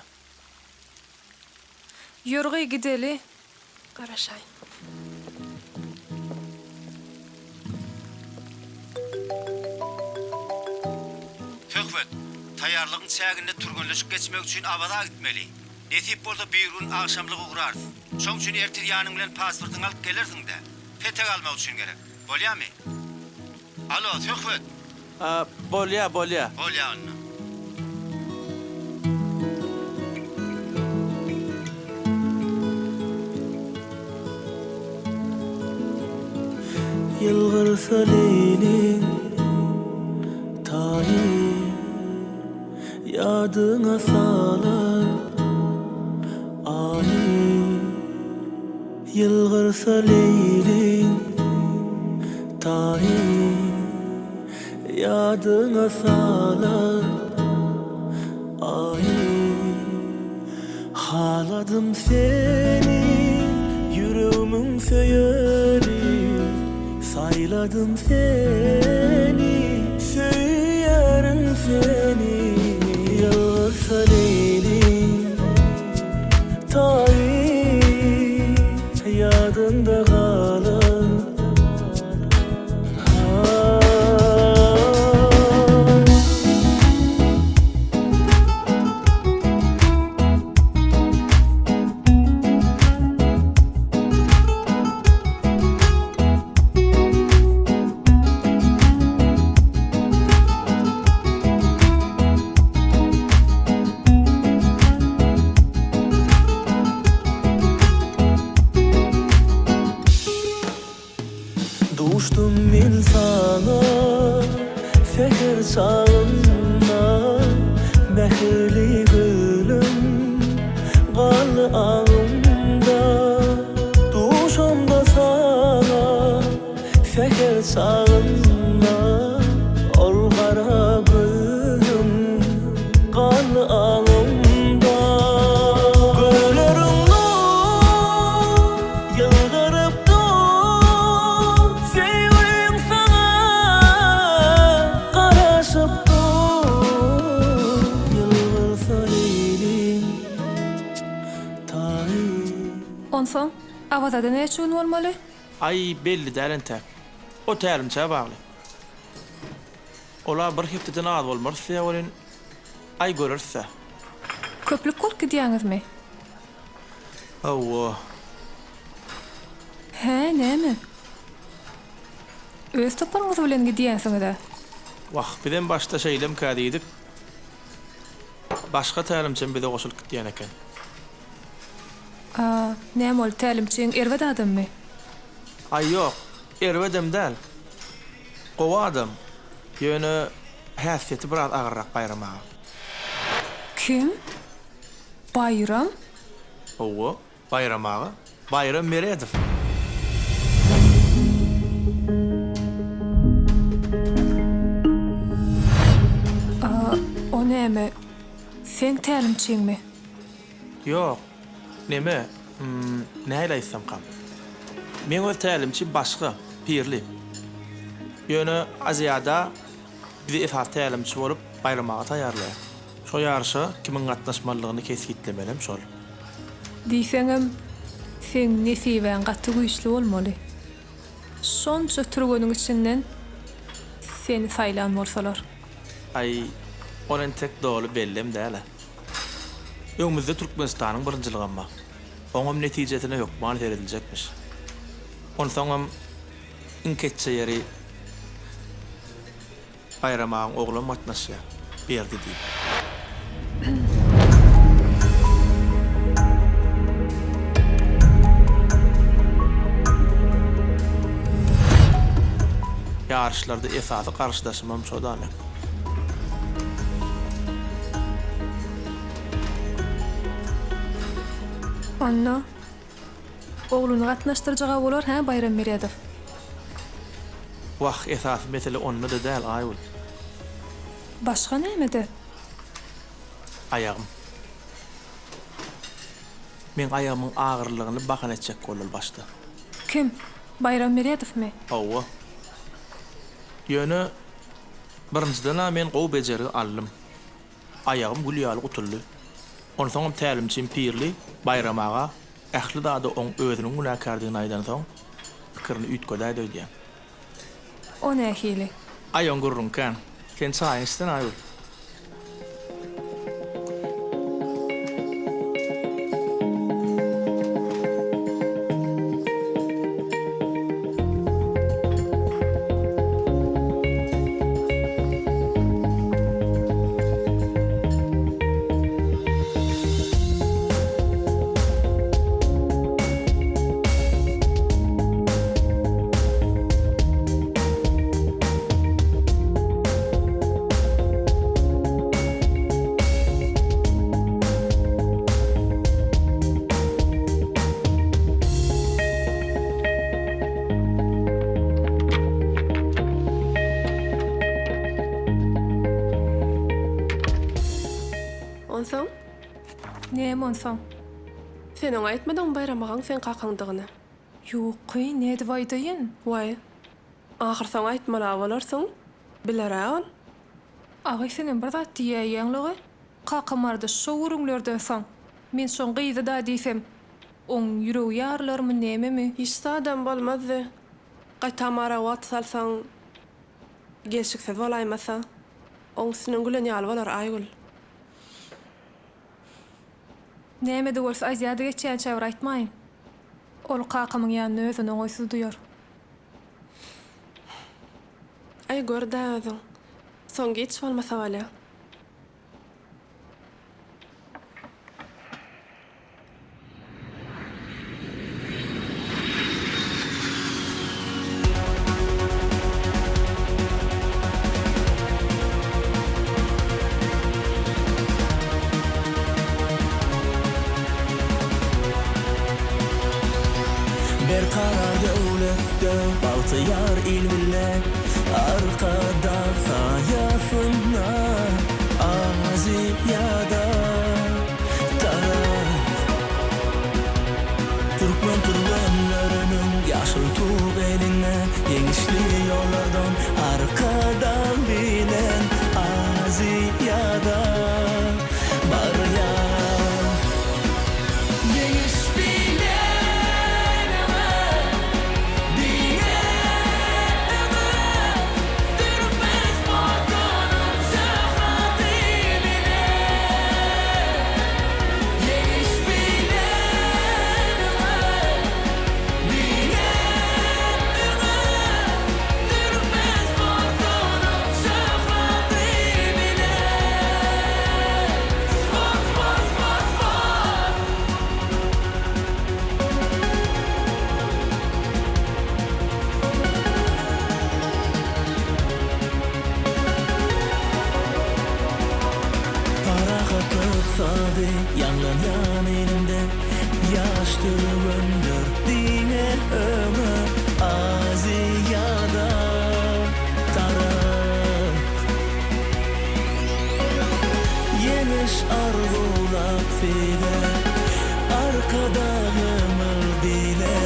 Ýöregi gideli. Garaşaý. Töhbet, taýarlygyň çäginde turgunlaşyp geçmek üçin abada gitmeli. Netip bolsa bir gün akşamlyk ugrarys. Şoň üçin ertirýanyň bilen pasportyňy alyp gelersiň de. Petek almak üçin gerek. Bolýarmy? Alo, Töhbet. Bolýa. Bolýar. Yılgırsa Leylim tayi yadına salar ay. Yılgırsa Leylim tayi yadına salar ay. Haladım seni yüreğimin söyleri, sayladım seni söylerim seni. Yılgırsa Leylim tayi yadında kalır. Duştum men sana seher çağında, mehirli gülüm gal ağımda. Duşumda sana seher çağında, ol kara gülüm gal ağımda. Onsoň, awazada näçe gün bolmaly? Ay belli dälen tek. O tärimçe bagly. Ola bir hepden az bolmarsa bolin ay görürse. Köplük kol gidiýäňizmi? Awwa. He, näme? Öz toparyňyz bilen gidiýänsiňiz-de. Wah, bilen başda şeýlem kädiýdik. Başga tärimçem bize goşulyp gitýän eken. Näme ol tälimçiň erwet adammy? Ay ýok, erwedem däl. Gowa adam. Ýöne häsiýeti biraz agyrrak Bayramaga. Kim? Bayram? Owo, Bayramaga. Bayram Meredow. O näme? Sen tälimçiňmi? Ýok. Neme? Näle aýtsam kam? Men o tälimçi başga, pirli. Ýöne Aziýada bizi esas tälimçi bolup Bayramaga taýýarlar. Şo ýarşa kimin gatnaşmalygyny kesgitlemelem şol. Diýseňem, sen nesiben gaty güýçli bolmaly. Şonça türgeniň içinden seni saýlan bolsalar. Ay, onun tek dolu bellem däle. Öňümizde Türkmenistanyň birinçiligi amma. Oňam netijesine hökman ediljekmiş. Onsoňam inketçe ýeri Bayramagyň oglan matnaşy berdi diýip. Ýarşlarda esasy garşydaşymam şodan. Anna, oğlunu gatnaşdyrjaga bolar ha Bayram Meredow. Wah, esas mesele onna da däl aýul. Başga näme-de? Ayağım. Men ayağımın ağırlığını bakan etjek bolul başta. Kim? Bayram Meredowmy? Owa. Ýöne birinciden men gowy bejeri aldym. Ayağım gülýaly gutuldy. Onsoň tälimçim pirli Bayramaga ähli da oň özüniň günakardygyny aýdan soň pikirini üýtgedä diýdi. O nähili? Aýon gurrun kan. Ken saýysdan aýul. Onsoň? Näme onsoň? Sen oňa aýtmadyň bayramagyň sen kakаңdygyny. Ýok, näde waýdaýyn? Way. Ahir soň aýtmala bolarsyň. Bilerä ol. Agay senin bir zat diýýänligi. Kakamarda şo urunglerde soň. Men şoň gyýdy da diýsem, oň ýüregi ýarlarmy nämemi? Hiç adam bolmazdy. Gaýtamara wat salsaň, geçiksiz bolaýmasa, oň sinin gülen ýaly bolar aýgul. Näme de bolsa aýýady geçýän çäwir aýtmaýyn. Ol kakamyň ýanyna özüni oňaýsyz duýar. Ay gör da özüň. Soň geç bolmasa bala. Bir karar devlette baltıyar ilmille arkada hayasına Aziyada taraf Türkmen turbanlarının yaşıl tuğ eline Yenişli yollardan arkadan bilen Aziyada var ya Yeniş Yanlan yan elinde yaşlı ömür dine ömür Aziyada taraf Yemiş arzular fide arkada ömür dile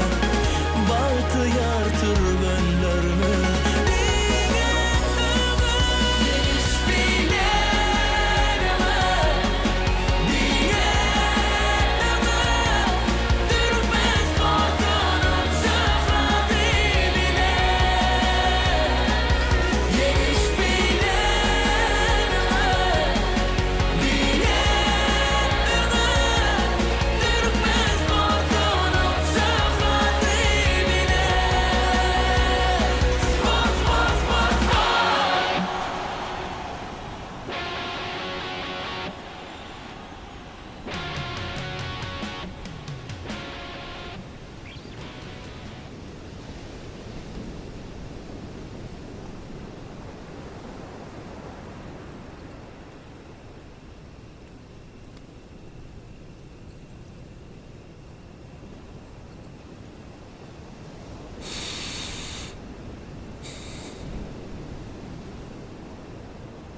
Baltı yar türgünlerimiz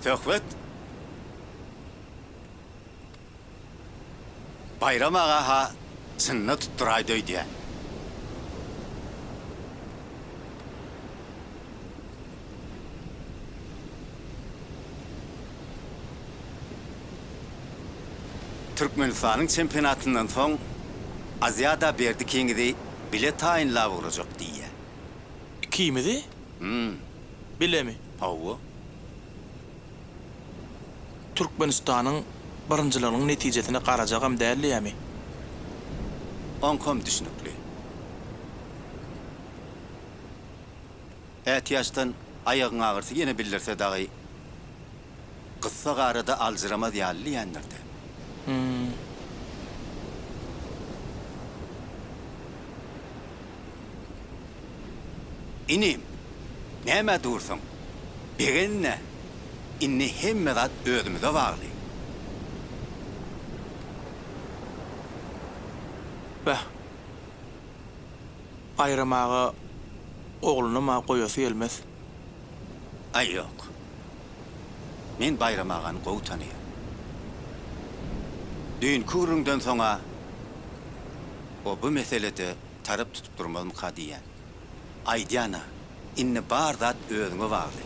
Töhbet. Bayram ağa ha sınna tutturaydı diýen. Türkmenistanyň çempionatyndan soň Aziýada berdi kiňidi bilet taýinlap bolajak diýe. Kimidi? Bilemi. Hawa. Türkmenistanyň barınjylygynyň netijesine garajagam dälýärmi? Onkom düşünükli. Ätýaşdan aýagyň agyrsy ýene bildirse dagy gyssa garada aljyrama diýilýändirdi. Inim, näme dursun? Begenne, inni hemme zat özümüze bagly. Bäh. Ayramaga oğluna ma goýasy gelmez. Ay yok. Men Bayram agany gowy tanýar. Düýün kurundan soňa o bu meselede tarap tutup durmaly kadiýen. Aýdyana, inne bar zat özüňe bagly.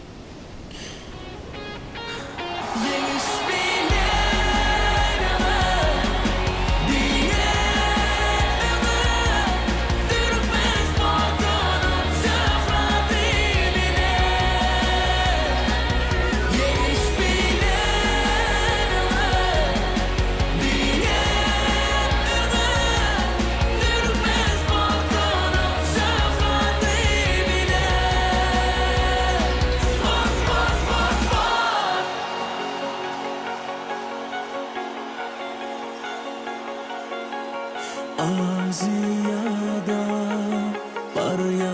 Aziyada var ya.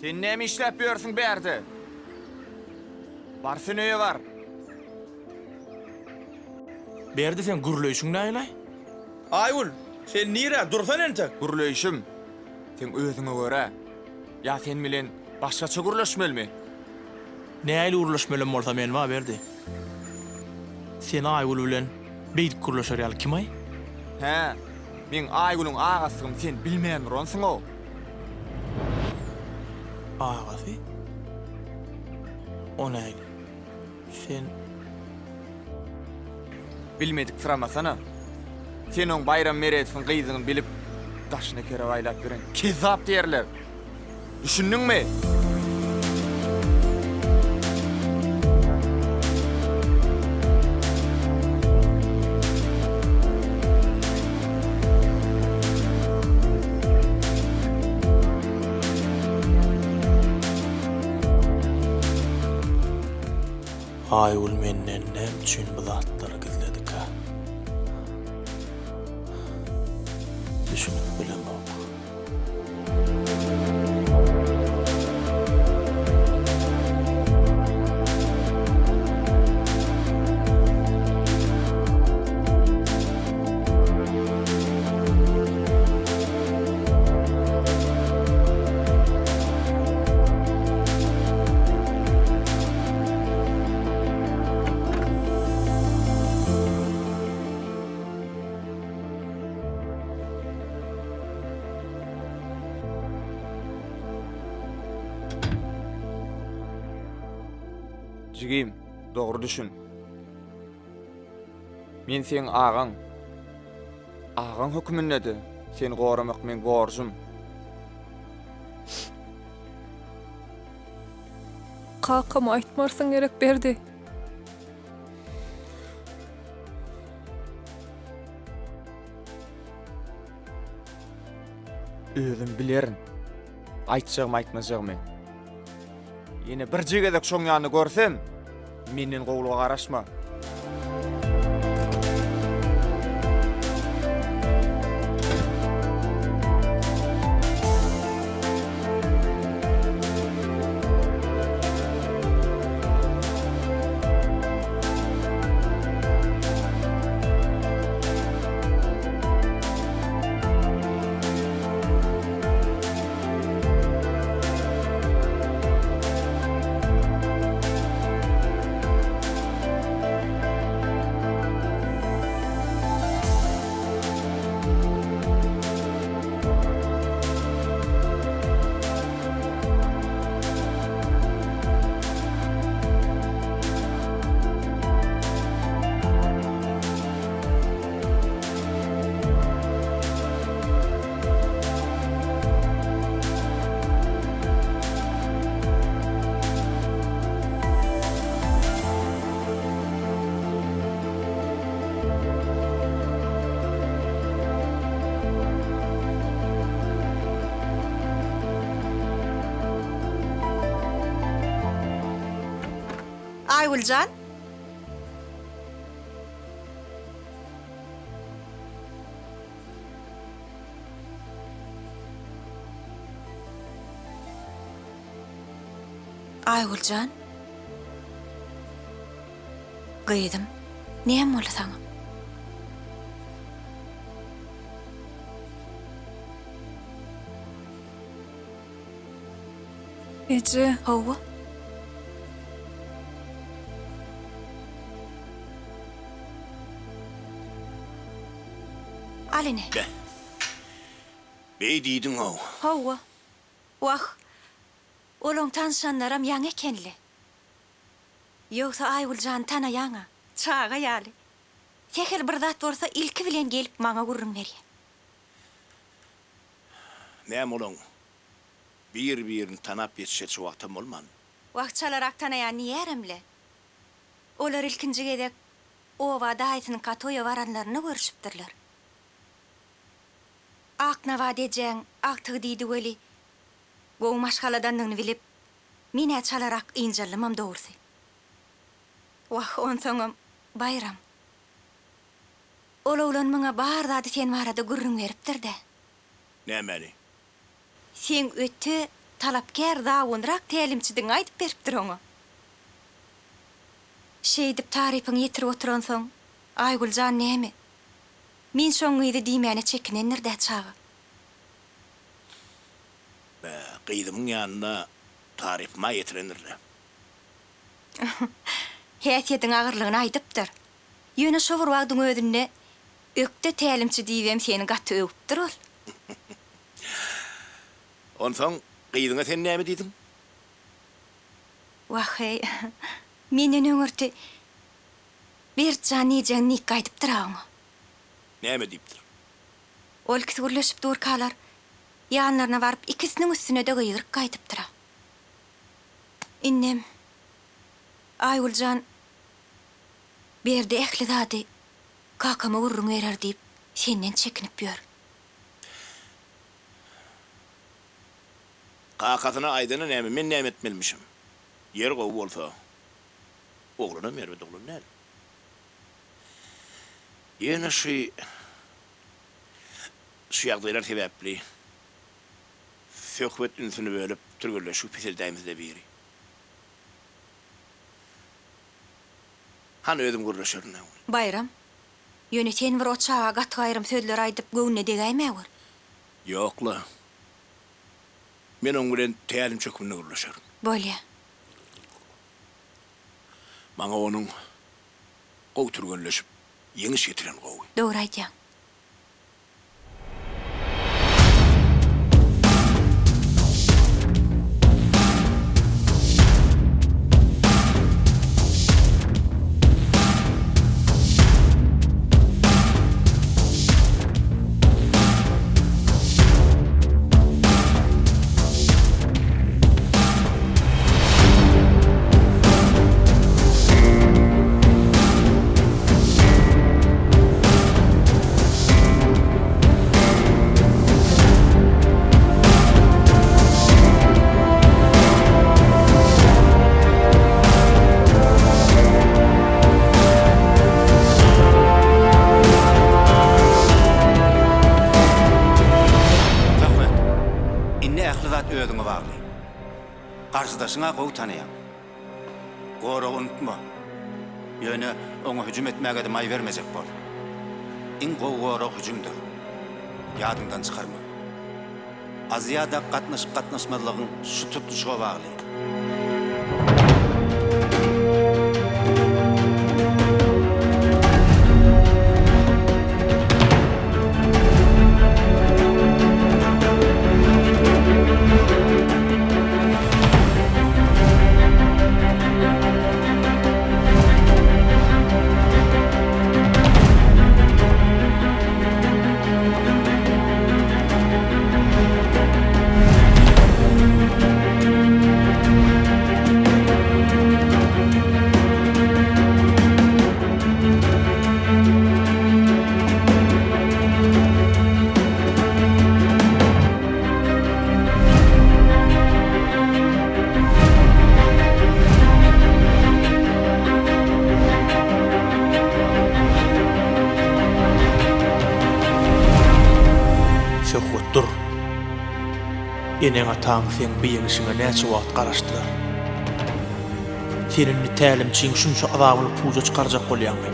Sen näme işläp ýörsiň bärde? Barsy nöýe var? Berdi sen gürlöýşüň näýle? Aýul, sen nire dursan entek? Gürleýşim. Sen özüňe görä. Ya sen bilen başgaça gürleşmelmi? Näýle urlaşmaly bolsa men wa berdi. Sen Aýul bilen beýdik gürleşer ýaly kim ay? He. Men Aýgulyň agasygyň sen bilmeýän ronsuň o. Agasy? O näýle? Sen Bilmedik sıramasana. Sen on bayram meretsin gyzyny bilip daşyna kere baýlap beren kezap diýerler. Düşündiňmi? Aýul menden näme üçin bu zatlary gizledik ha? Düşünüp bilemok. Jigim, dogry düşün. Men sen agaň. Agaň hökmünnedi. Seni goramak men borjum. Kakam aýtmarsaň gerek berdi. Özüm bilerim. Aýtjagym aýtmajagmy. Yine bir jigedek şoň ýanyny görsem, menden gowluga garaşma. Aýguljan. Ayguljan. Gıydım. Neyem oldu sana? Ece. Hova. Aline. Bey diýdiň o. Hova. Wah. Olong tanşanlaram ýaňa ekenli. Ýogsa Ayguljan tana ýaňa. Çaga ýaly. Tehel bir zat bolsa ilki bilen gelip maňa gurrun berýär. Näme olong? Bir-birini tanap ýetişe wagtym bolman. Wagtçalarak tanaýan ýeremle. Olar ilkinji gedek owa daýsynyň katoýa baranlaryny görüşipdirler. Aknava dejäň, aktygy diýdi weli. Goň maşgaladanlygyny bilip, mine çalarak injalymam dogrusy. Wah, onsoňam bayram. Ola ulan maňa bar zady sen barada gurrun beripdir-de. Nämeli? Sen ötü talapkär dawunrak tälimçidiň aýdyp beripdir oňa. Şeýdip tarypyň ýetirip oturan soň, Ayguljan näme? Min şoňydy diýmäne çekinendir-de çaga. Gydymyň ýanyna tarypyma ýetirendirler. Häsiýetiň agyrlygyny aýdypdyr. Ýöne şo bir wagtyň özünde ökde tälimçi diýbem seni gaty öwüpdir ol. Onsoň gydyňa sen näme diýdiň? Wah, meni öňürti bir jany jany gaýdypdyr oňa. Näme diýipdir? Ol kitgürleşip durkalar. Ýanlaryna baryp ikisiniň üstüne de gyýryk gaýdypdyr. Innem Ayguljan berdi ähli zady kakama gurrun berer diýip senden çekinip ýör. Kakasyna aýdyny näme men näme etmelmişim? Yer gowy bolsa ogluna merwet oglun näl. Ýene şu ýagdaýlar sebäpli söhbet ünsüni bölüp türgürleşip peseldäýimizde biri. Han özüm gurruşurna. Bayram, ýöne sen bir oçağa gat gaýrym sözler aýdyp göwnüne degäýmäwir. Ýokla. Men oň bilen tälim çökmüne gurruşarym. Bolýa. Maňa onuň gowy türgürleşip ýeňiş getiren gowy. Dogry aýdýaň. Özüňe bagly. Garşydaşyňa gowy tanaýan. Gora unutma. Ýöne oňa hüjüm etmäge de maý bermejek bol. Iň gowy gora hüjümdür. Ýadyňdan çykarma. Aziýada gatnaşmalygyň şu tutuşyga bagly. Eneň ataň sen beýinişiňe näçe wagt garaşdylar. senin tälimçiň şunça azabyny puja çykarjak bolýarmy?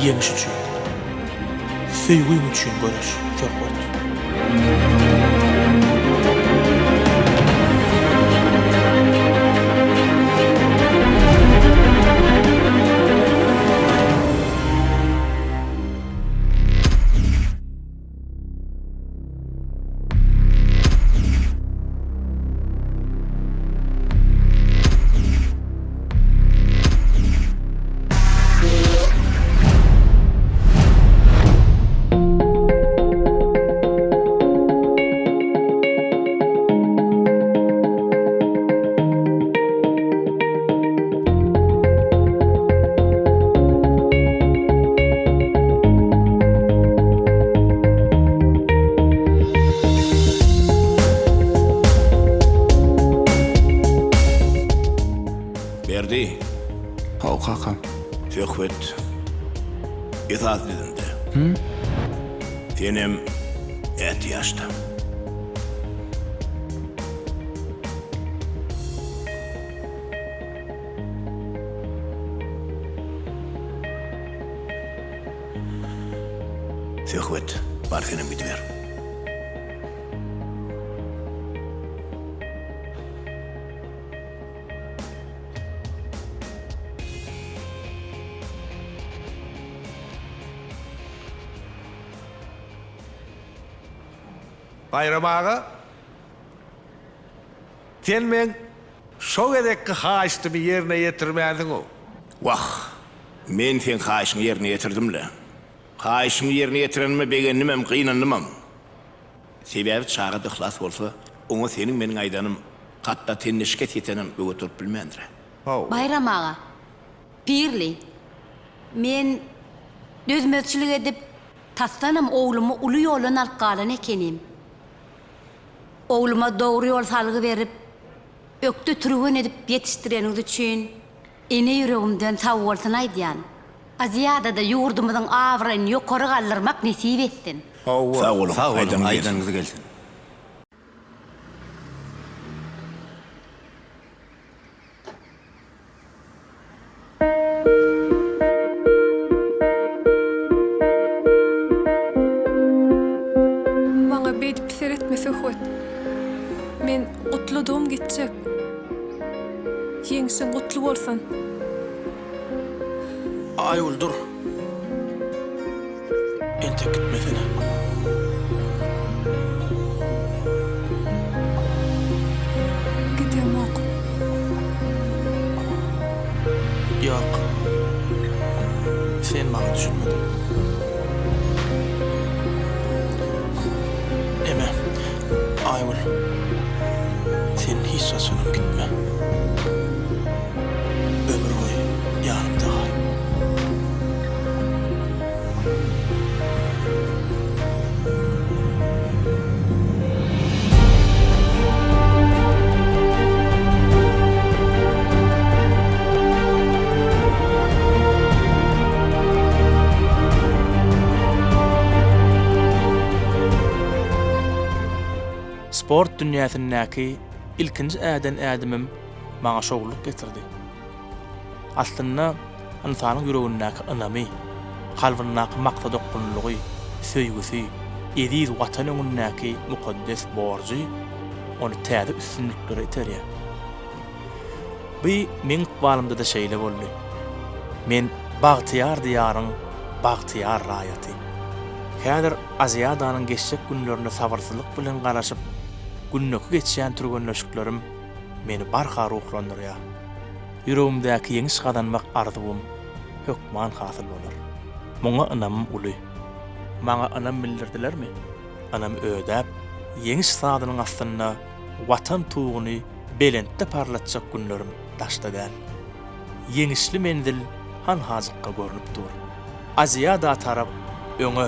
Yemiş üçin, söýgüň üçin göreş, Ferhat. Berdi, Haw kakam. Töhwet. İzah edildi. Senem et yaşta. Töhwet, bar senem bitber. Bayram ağa, sen men şo gedekki haýyşdy bir ýerine ýetirmädiň o. Wah, men sen haýyşyň ýerine ýetirdimle. Haýyşyň ýerine ýetirenme begenimem, gynanymam. Sebäbi çağa dıhlas bolsa, oňa seniň meniň aýdanym hatda tenneşke ýetenem götürüp bilmendir. Bayram ağa, pirli, men dözmezçilik edip tastanam oğlumu ulu yolun alqalan ekenim. Oğluma doğru yol salgı verip, öktü türgün edip yetiştireniniz üçün ene yüreğimden sağ olsun aydiyan. Aziyada da yurdumuzun avrayını yukarı kaldırmak nesip etsin. Sağ olun, aydanınızı gelsin. Maňa bedip seretme Ferhat. Men gutludygym gitjek. Ýeňsen gutlu bolsan. Ay uldur. Ente gitmesene. Gidýän ok. Yok. Sen bana düşünmedin. Eme, Aygül, sen hiç saçınım gitme. Ömür boyu yanımda kal. Sport dünyasındaki ilkinci ädemim maňa şogluk getirdi. Aslında insanyň ýüregindäki ynamy, kalbyndaky maksat okpunlygy, söýgüsi, ediz watan öňündäki mukaddes borjy onu täze üstünliklere iterýär. Bu men balymda da şeýle boldy. Men bagtyar diýaryň bagtyar raýaty. Häzir Aziyadanyň geçjek günlerine sabarsyzlyk bilen garaşyp günnöki geçýän türgünleşiklerim meni barha ruhlandyrýar. Ýüregimdäki ýeňiş gadanmak arzum hökman hasyl bolar. Muňa ynamym uly. Maňa anam bildirdilermi? Anam ödäp, ýeňiş sadynyň astynda watan tuğuny belentde parlatjak günlerim daşda däl. Ýeňişli mendil han hazykka görnüp dur. Aziyada tarap öňe